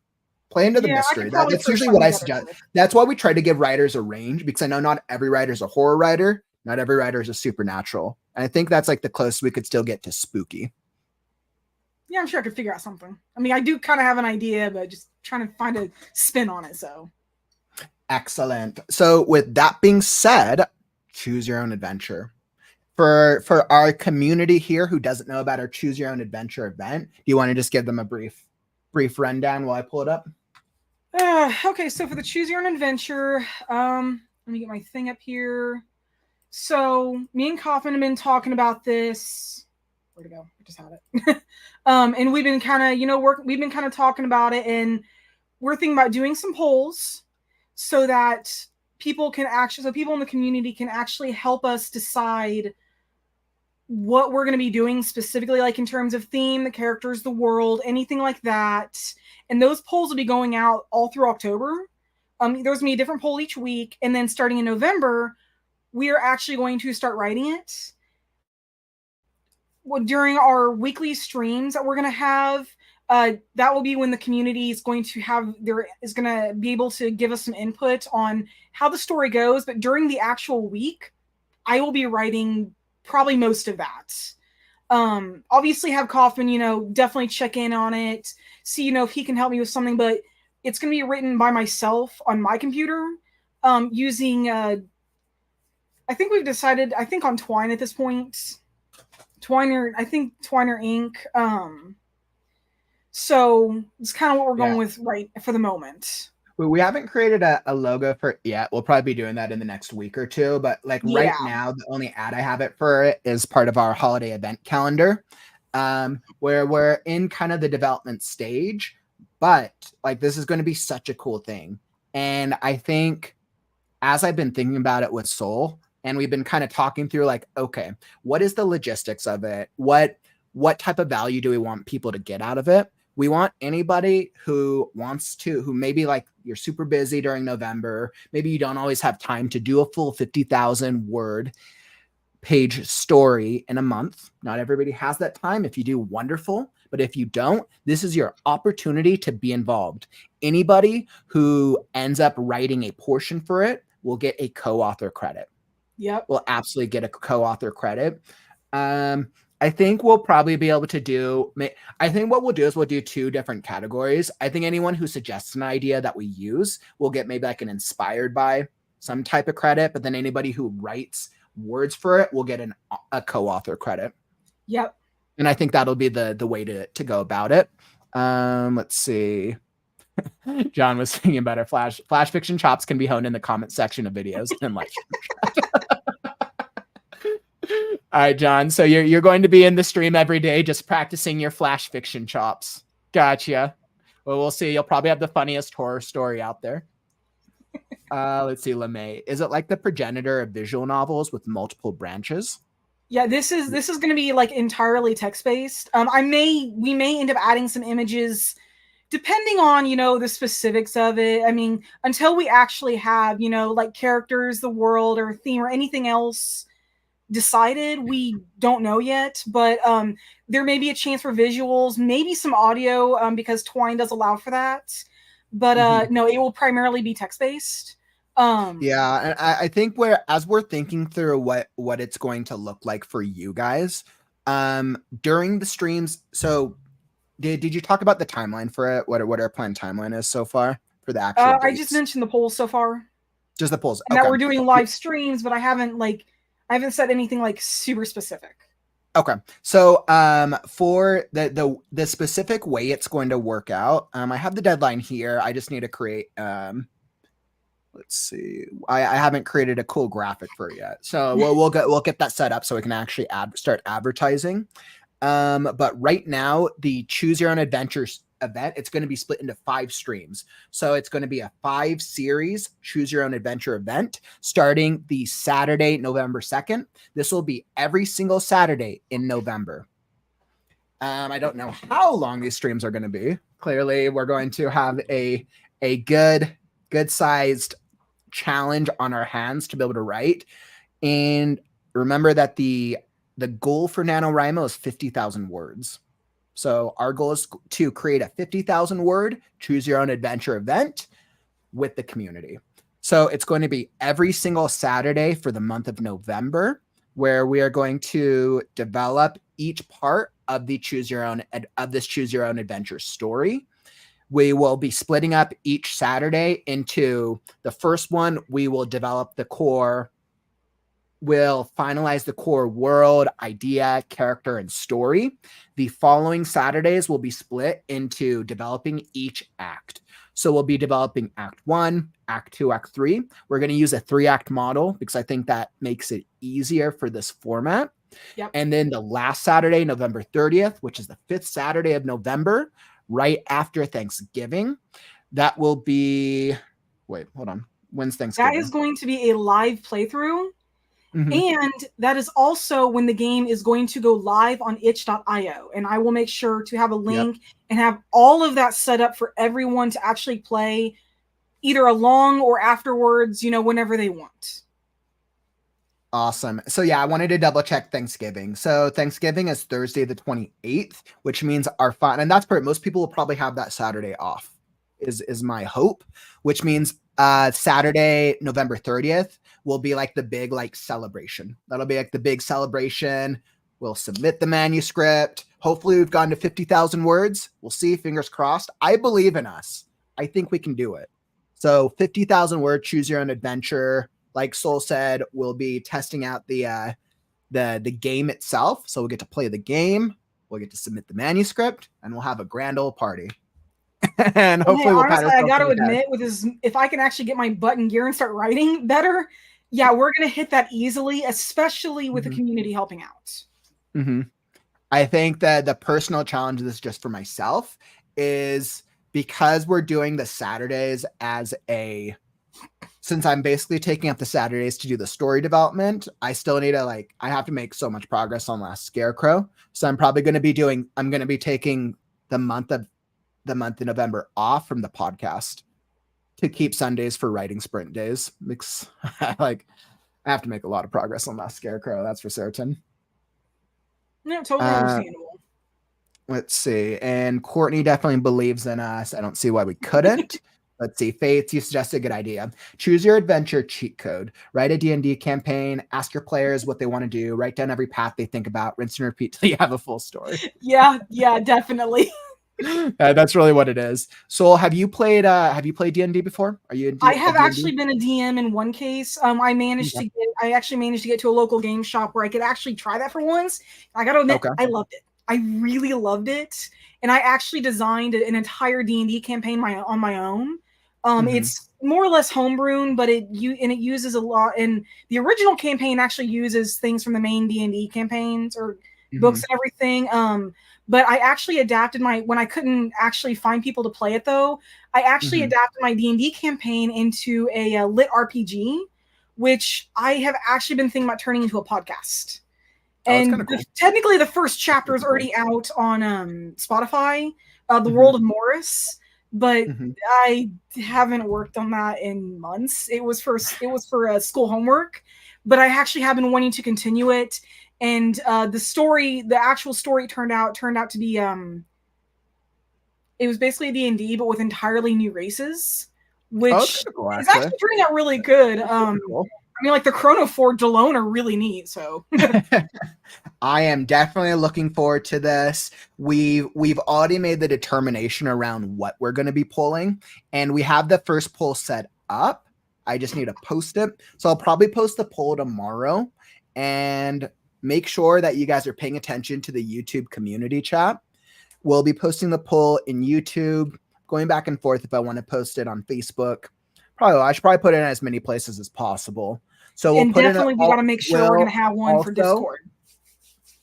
Play into the mystery. That's usually what I suggest. That's why we try to give writers a range, because I know not every writer is a horror writer. Not every writer is a supernatural. And I think that's like the closest we could still get to spooky. Yeah, I'm sure I could figure out something. I mean, I do kind of have an idea, but just trying to find a spin on it. So excellent. So with that being said, choose your own adventure. For our community here who doesn't know about our Choose Your Own Adventure event, do you want to just give them a brief rundown while I pull it up? Okay, so for the Choose Your Own Adventure, let me get my thing up here. So me and Kauffman have been talking about this. Where'd it go? I just had it. And we've been kind of, we've been kind of talking about it, and we're thinking about doing some polls so that people in the community can actually help us decide what we're going to be doing specifically, like in terms of theme, the characters, the world, anything like that. And those polls will be going out all through October. There's going to be a different poll each week. And then starting in November, we are actually going to start writing it. Well, during our weekly streams that we're going to have, that will be when the community is going to be able to give us some input on how the story goes. But during the actual week, I will be writing probably most of that. Obviously have Kauffman, definitely check in on it, see, if he can help me with something, but it's going to be written by myself on my computer, using, I think we've decided, on Twine at this point. Twiner Inc. So it's kind of what we're going with right for the moment. We haven't created a logo for it yet. We'll probably be doing that in the next week or two. But right now, the only ad I have for it is part of our holiday event calendar, where we're in kind of the development stage. But this is going to be such a cool thing. And I think as I've been thinking about it with Soul, and we've been kind of talking through okay, what is the logistics of it? What type of value do we want people to get out of it? We want anybody who maybe you're super busy during November. Maybe you don't always have time to do a full 50,000 word. page story in a month. Not everybody has that time. If you do, wonderful. But if you don't, this is your opportunity to be involved. Anybody who ends up writing a portion for it will get a co-author credit. Yep. Will absolutely get a co-author credit. I think we'll probably be able to do, I think what we'll do is we'll do 2 different categories. I think anyone who suggests an idea that we use will get maybe like an inspired by some type of credit, but then anybody who writes words for it will get a co-author credit. Yep. And I think that'll be the way to go about it. Let's see. John was thinking about our flash fiction chops can be honed in the comment section of videos and like. All right, John. So you're going to be in the stream every day, just practicing your flash fiction chops. Gotcha. Well, we'll see. You'll probably have the funniest horror story out there. Let's see, LeMay. Is it like the progenitor of visual novels with multiple branches? Yeah, this is going to be like entirely text based. We may end up adding some images, depending on the specifics of it. I mean, until we actually have like characters, the world, or theme, or anything else decided, we don't know yet. But there may be a chance for visuals, maybe some audio, because Twine does allow for that. But no, it will primarily be text based. Yeah, and I think as we're thinking through what it's going to look like for you guys during the streams. So did you talk about the timeline for it? What our planned timeline is so far for the actual dates? I just mentioned the polls so far. Just the polls. And that we're doing live streams, but I haven't said anything like super specific. Okay. So for the specific way it's going to work out, I have the deadline here. I just need to create let's see. I haven't created a cool graphic for it yet. So we'll get that set up so we can actually start advertising. But right now, the Choose Your Own Adventures event, it's going to be split into 5 streams. So it's going to be a 5-series Choose Your Own Adventure event starting the Saturday, November 2nd. This will be every single Saturday in November. I don't know how long these streams are going to be. Clearly, we're going to have a good-sized challenge on our hands to be able to write. And remember that the goal for NaNoWriMo is 50,000 words. So our goal is to create a 50,000 word Choose Your Own Adventure event with the community. So it's going to be every single Saturday for the month of November, where we are going to develop each part of the Choose Your Own Adventure story. We will be splitting up each Saturday into the first one. We will develop the core. We'll finalize the core world, idea, character, and story. The following Saturdays will be split into developing each act. So we'll be developing Act 1, Act 2, Act 3. We're going to use a 3-act model because I think that makes it easier for this format. Yep. And then the last Saturday, November 30th, which is the 5th Saturday of November, right after Thanksgiving, that will be, wait, hold on. When's Thanksgiving? That is going to be a live playthrough. Mm-hmm. And that is also when the game is going to go live on itch.io. And I will make sure to have a link and have all of that set up for everyone to actually play either along or afterwards, whenever they want. Awesome. So yeah, I wanted to double check Thanksgiving. So Thanksgiving is Thursday the 28th, which means our fun, and that's part, most people will probably have that Saturday off, is my hope, which means Saturday, November 30th will be like the big celebration. That'll be like the big celebration. We'll submit the manuscript. Hopefully we've gotten to 50,000 words. We'll see, fingers crossed. I believe in us. I think we can do it. So 50,000 word Choose Your Own Adventure. Like Soul said, we'll be testing out the game itself. So we'll get to play the game. We'll get to submit the manuscript, and we'll have a grand old party. And hopefully, honestly, I got to admit, if I can actually get my butt in gear and start writing better, yeah, we're gonna hit that easily, especially with the community helping out. Mm-hmm. I think that the personal challenge of this, just for myself, is because we're doing the Saturdays since I'm basically taking up the Saturdays to do the story development, I still need to I have to make so much progress on Last Scarecrow. So I'm probably going to be taking the month of November off from the podcast to keep Sundays for writing sprint days. I have to make a lot of progress on Last Scarecrow, that's for certain. No, totally understandable. Let's see. And Courtney definitely believes in us. I don't see why we couldn't. Let's see. Faith, you suggested a good idea. Choose your adventure cheat code. Write a D&D campaign. Ask your players what they want to do. Write down every path they think about. Rinse and repeat till you have a full story. Yeah, definitely. That's really what it is. So, have you played D&D before? Are you? I have actually been a DM in one case. I actually managed to get to a local game shop where I could actually try that for once. I got to admit, I loved it. I really loved it, and I actually designed an entire D&D campaign on my own. It's more or less homebrewed, but it uses a lot. And the original campaign actually uses things from the main D&D campaigns or books and everything. But I actually adapted when I couldn't actually find people to play it, though, I actually adapted my D&D campaign into a lit RPG, which I have actually been thinking about turning into a podcast. And cool. Technically, the first chapter is already out on Spotify, The World of Morris, but I haven't worked on that in months. It was for school homework, but I actually have been wanting to continue it. And the actual story turned out to be it was basically D&D, but with entirely new races, which is actually turning out really good. Cool. I mean, like the Chronoforge alone are really neat. So I am definitely looking forward to this. We've already made the determination around what we're going to be pulling, and we have the first poll set up. I just need to post it. So I'll probably post the poll tomorrow, and make sure that you guys are paying attention to the YouTube community chat. We'll be posting the poll in YouTube, going back and forth if I want to post it on Facebook. I should probably put it in as many places as possible. So we'll put definitely we got to make sure we're going to have one for Discord.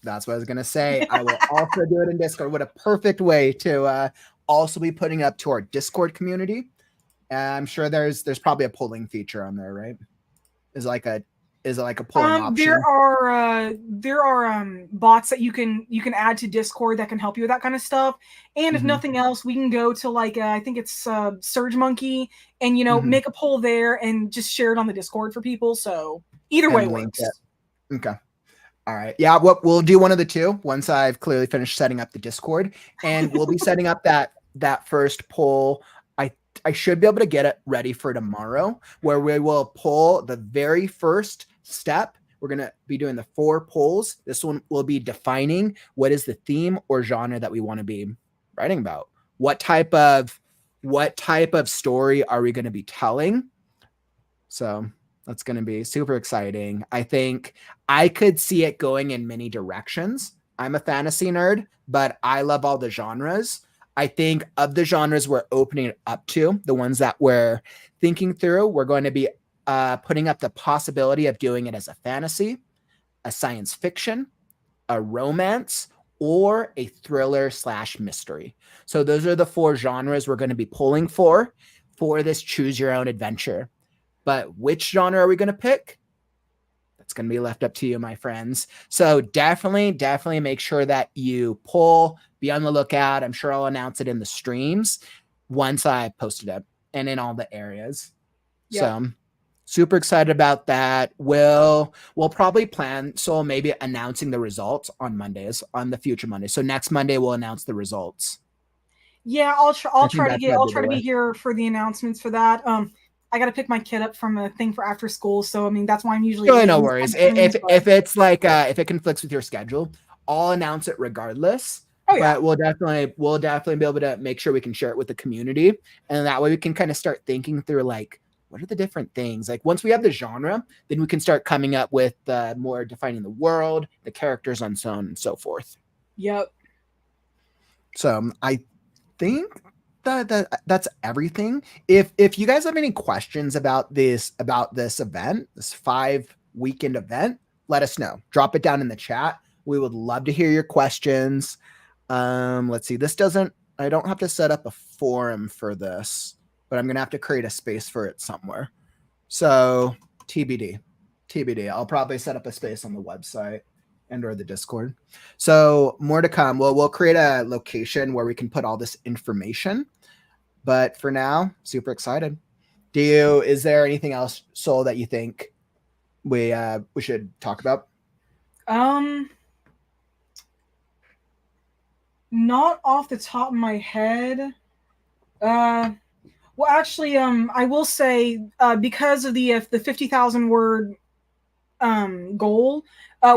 That's what I was going to say. I will also do it in Discord. What a perfect way to also be putting up to our Discord community. I'm sure there's probably a polling feature on there, right? Is it like a polling option? There are bots that you can add to Discord that can help you with that kind of stuff. And if nothing else, we can go to I think it's Surge Monkey and make a poll there and just share it on the Discord for people. So either way works. Okay. All right. Yeah. What we'll do one of the two once I've clearly finished setting up the Discord, and we'll be setting up that first poll. I should be able to get it ready for tomorrow, where we will pull the very first step. We're going to be doing the 4 polls. This one will be defining what is the theme or genre that we want to be writing about. What type of story are we going to be telling? So that's going to be super exciting. I think I could see it going in many directions. I'm a fantasy nerd, but I love all the genres. I think of the genres we're opening it up to, the ones that we're thinking through, we're going to be putting up the possibility of doing it as a fantasy, a science fiction, a romance, or a thriller/mystery. So those are the 4 genres we're going to be pulling for this choose your own adventure. But which genre are we going to pick? That's going to be left up to you, my friends. So definitely make sure that you pull, be on the lookout. I'm sure I'll announce it in the streams once I posted it and in all the areas. Yep. So I'm super excited about that. We'll probably plan. So maybe announcing the results on Mondays, on the future Mondays. So next Monday we'll announce the results. Yeah, I'll try to be here for the announcements for that. I got to pick my kid up from a thing for after school. So, I mean, that's why I'm usually. Really, no worries. If it's if it conflicts with your schedule, I'll announce it regardless. Oh, yeah. But we'll definitely be able to make sure we can share it with the community. And that way we can kind of start thinking through what are the different things? Once we have the genre, then we can start coming up with more defining the world, the characters, and so on and so forth. Yep. So I think that's everything. If you guys have any questions about this event, this 5-weekend event, let us know. Drop it down in the chat. We would love to hear your questions. Let's see. I don't have to set up a forum for this, but I'm going to have to create a space for it somewhere. So TBD. I'll probably set up a space on the website and or the Discord. So more to come. We'll create a location where we can put all this information. But for now, super excited. Is there anything else, Soul, that you think we should talk about? Not off the top of my head. Well, actually, I will say, because of the 50,000 word goal,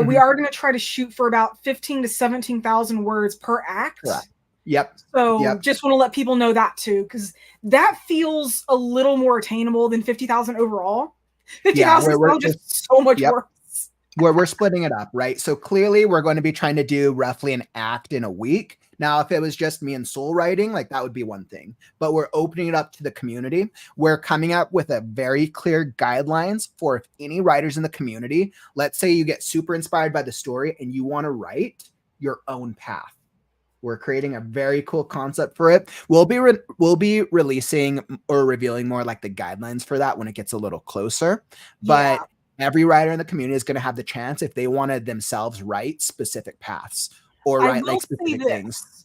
we are going to try to shoot for about 15 to 17,000 words per act. Correct. Yep. So just want to let people know that too, because that feels a little more attainable than 50,000 overall. 50,000 is still just so much worse. We're splitting it up, right? So clearly we're going to be trying to do roughly an act in a week. Now, if it was just me and Soul writing, like that would be one thing, but we're opening it up to the community. We're coming up with a very clear guidelines for if any writers in the community, let's say you get super inspired by the story and you want to write your own path. We're creating a very cool concept for it. We'll be releasing or revealing more like the guidelines for that when it gets a little closer, but every writer in the community is going to have the chance if they want to themselves write specific paths or write like specific things.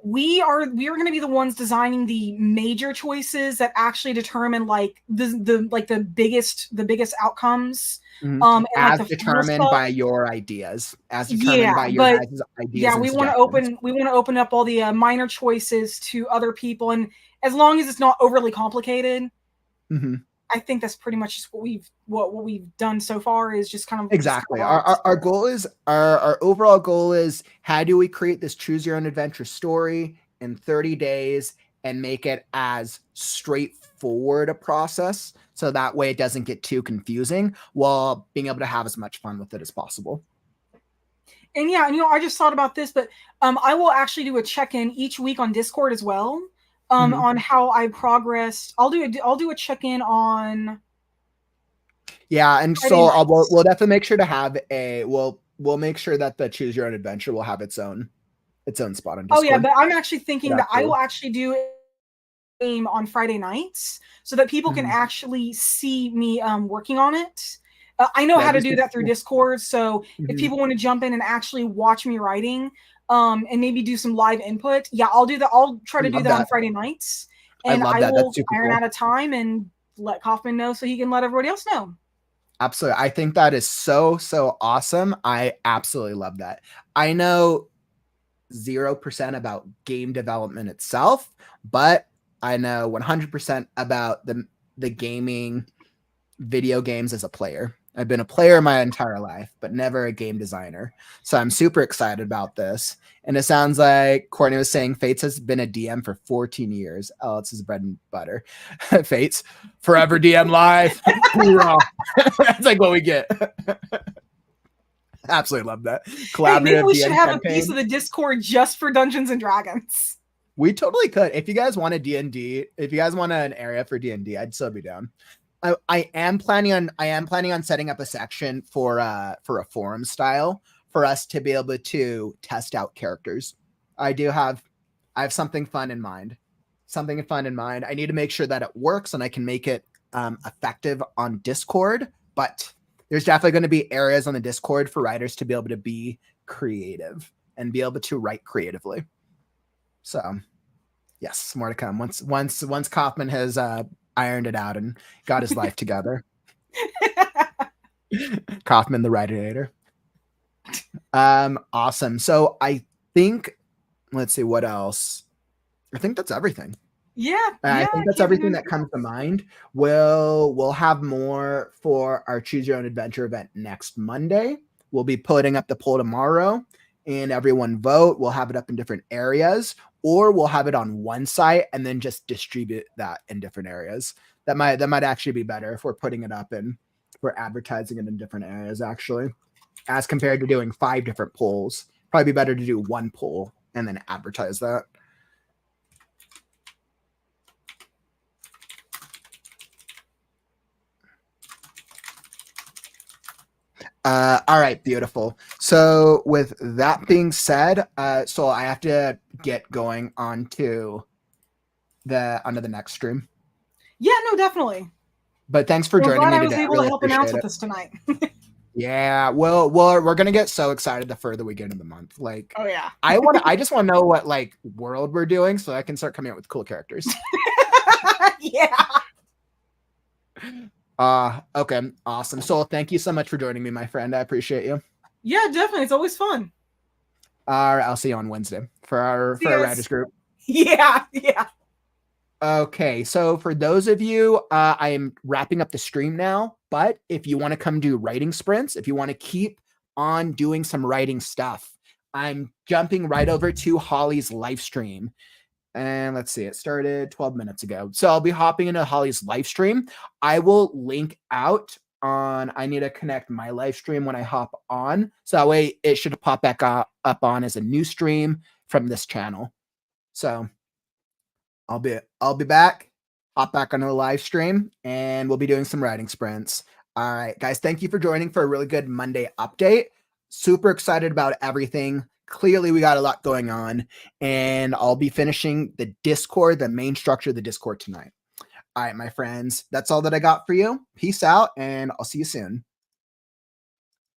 We are going to be the ones designing the major choices that actually determine like the biggest outcomes. And as like determined by your ideas, as determined by your guys' ideas. Yeah, we want to open up all the minor choices to other people, and as long as it's not overly complicated. I think that's pretty much just what we've done so far is just kind of exactly our goal is our overall goal is how do we create this choose your own adventure story in 30 days and make it as straightforward a process so that way it doesn't get too confusing while being able to have as much fun with it as possible. And yeah, I just thought about this, but I will actually do a check-in each week on Discord as well. On how I progressed. I'll do a check-in on. Yeah, and so we'll definitely make sure to have we'll make sure that the choose your own adventure will have its own spot on Discord. Oh yeah, but I'm actually thinking that I will actually do a game on Friday nights so that people can actually see me working on it. I know how to do that through Discord, so if people want to jump in and actually watch me writing, and maybe do some live input. Yeah, I'll do that. I'll try to do that on Friday nights. And I will iron out a time and let Kauffman know so he can let everybody else know. Absolutely. I think that is so awesome. I absolutely love that. I know 0% about game development itself, but I know 100% about the gaming video games as a player. I've been a player my entire life, but never a game designer. So I'm super excited about this. And it sounds like Courtney was saying Fates has been a DM for 14 years. Oh, it's his bread and butter. Fates, forever DM live. That's like what we get. Absolutely love that. Collaborative. Maybe we should have a piece of the Discord just for Dungeons and Dragons. We totally could. If you guys want a D&D, if you guys want an area for D&D, I'd still be down. I am planning on setting up a section for a forum style for us to be able to test out characters. I have something fun in mind. I need to make sure that it works and I can make it effective on Discord, but there's definitely going to be areas on the Discord for writers to be able to be creative and be able to write creatively. So yes, more to come once Kauffman has ironed it out and got his life together. Kauffman, the writer. Awesome. So I think, let's see what else. I think that's everything. I think that's everything that comes to mind. We'll have more for our Choose Your Own Adventure event next Monday. We'll be putting up the poll tomorrow and everyone vote. We'll have it up in different areas, or we'll have it on one site and then just distribute that in different areas. That might actually be better if we're putting it up and we're advertising it in different areas, actually, as compared to doing 5 different polls. Probably be better to do one poll and then advertise that. All right, beautiful. So with that being said, so I have to get going onto the next stream. Yeah, no, definitely. But thanks for joining me today. I was able to help announce with us tonight. Yeah, well, we're gonna get so excited the further we get in the month. Like, oh yeah, I just want to know what like world we're doing so I can start coming up with cool characters. Yeah. Okay, awesome. So thank you so much for joining me, my friend. I appreciate you. Yeah, definitely. It's always fun. I'll see you on Wednesday for our writers group. Yeah. Okay, so for those of you, I am wrapping up the stream now, but if you want to come do writing sprints, if you want to keep on doing some writing stuff, I'm jumping right over to Holly's live stream. And let's see, it started 12 minutes ago. So I'll be hopping into Holly's live stream. I will link out on, I need to connect my live stream when I hop on. So that way it should pop back up on as a new stream from this channel. So I'll be back, hop back on the live stream, and we'll be doing some writing sprints. All right, guys, thank you for joining for a really good Monday update. Super excited about everything. Clearly, we got a lot going on, and I'll be finishing the Discord, the main structure of the Discord tonight. All right, my friends, that's all that I got for you. Peace out, and I'll see you soon.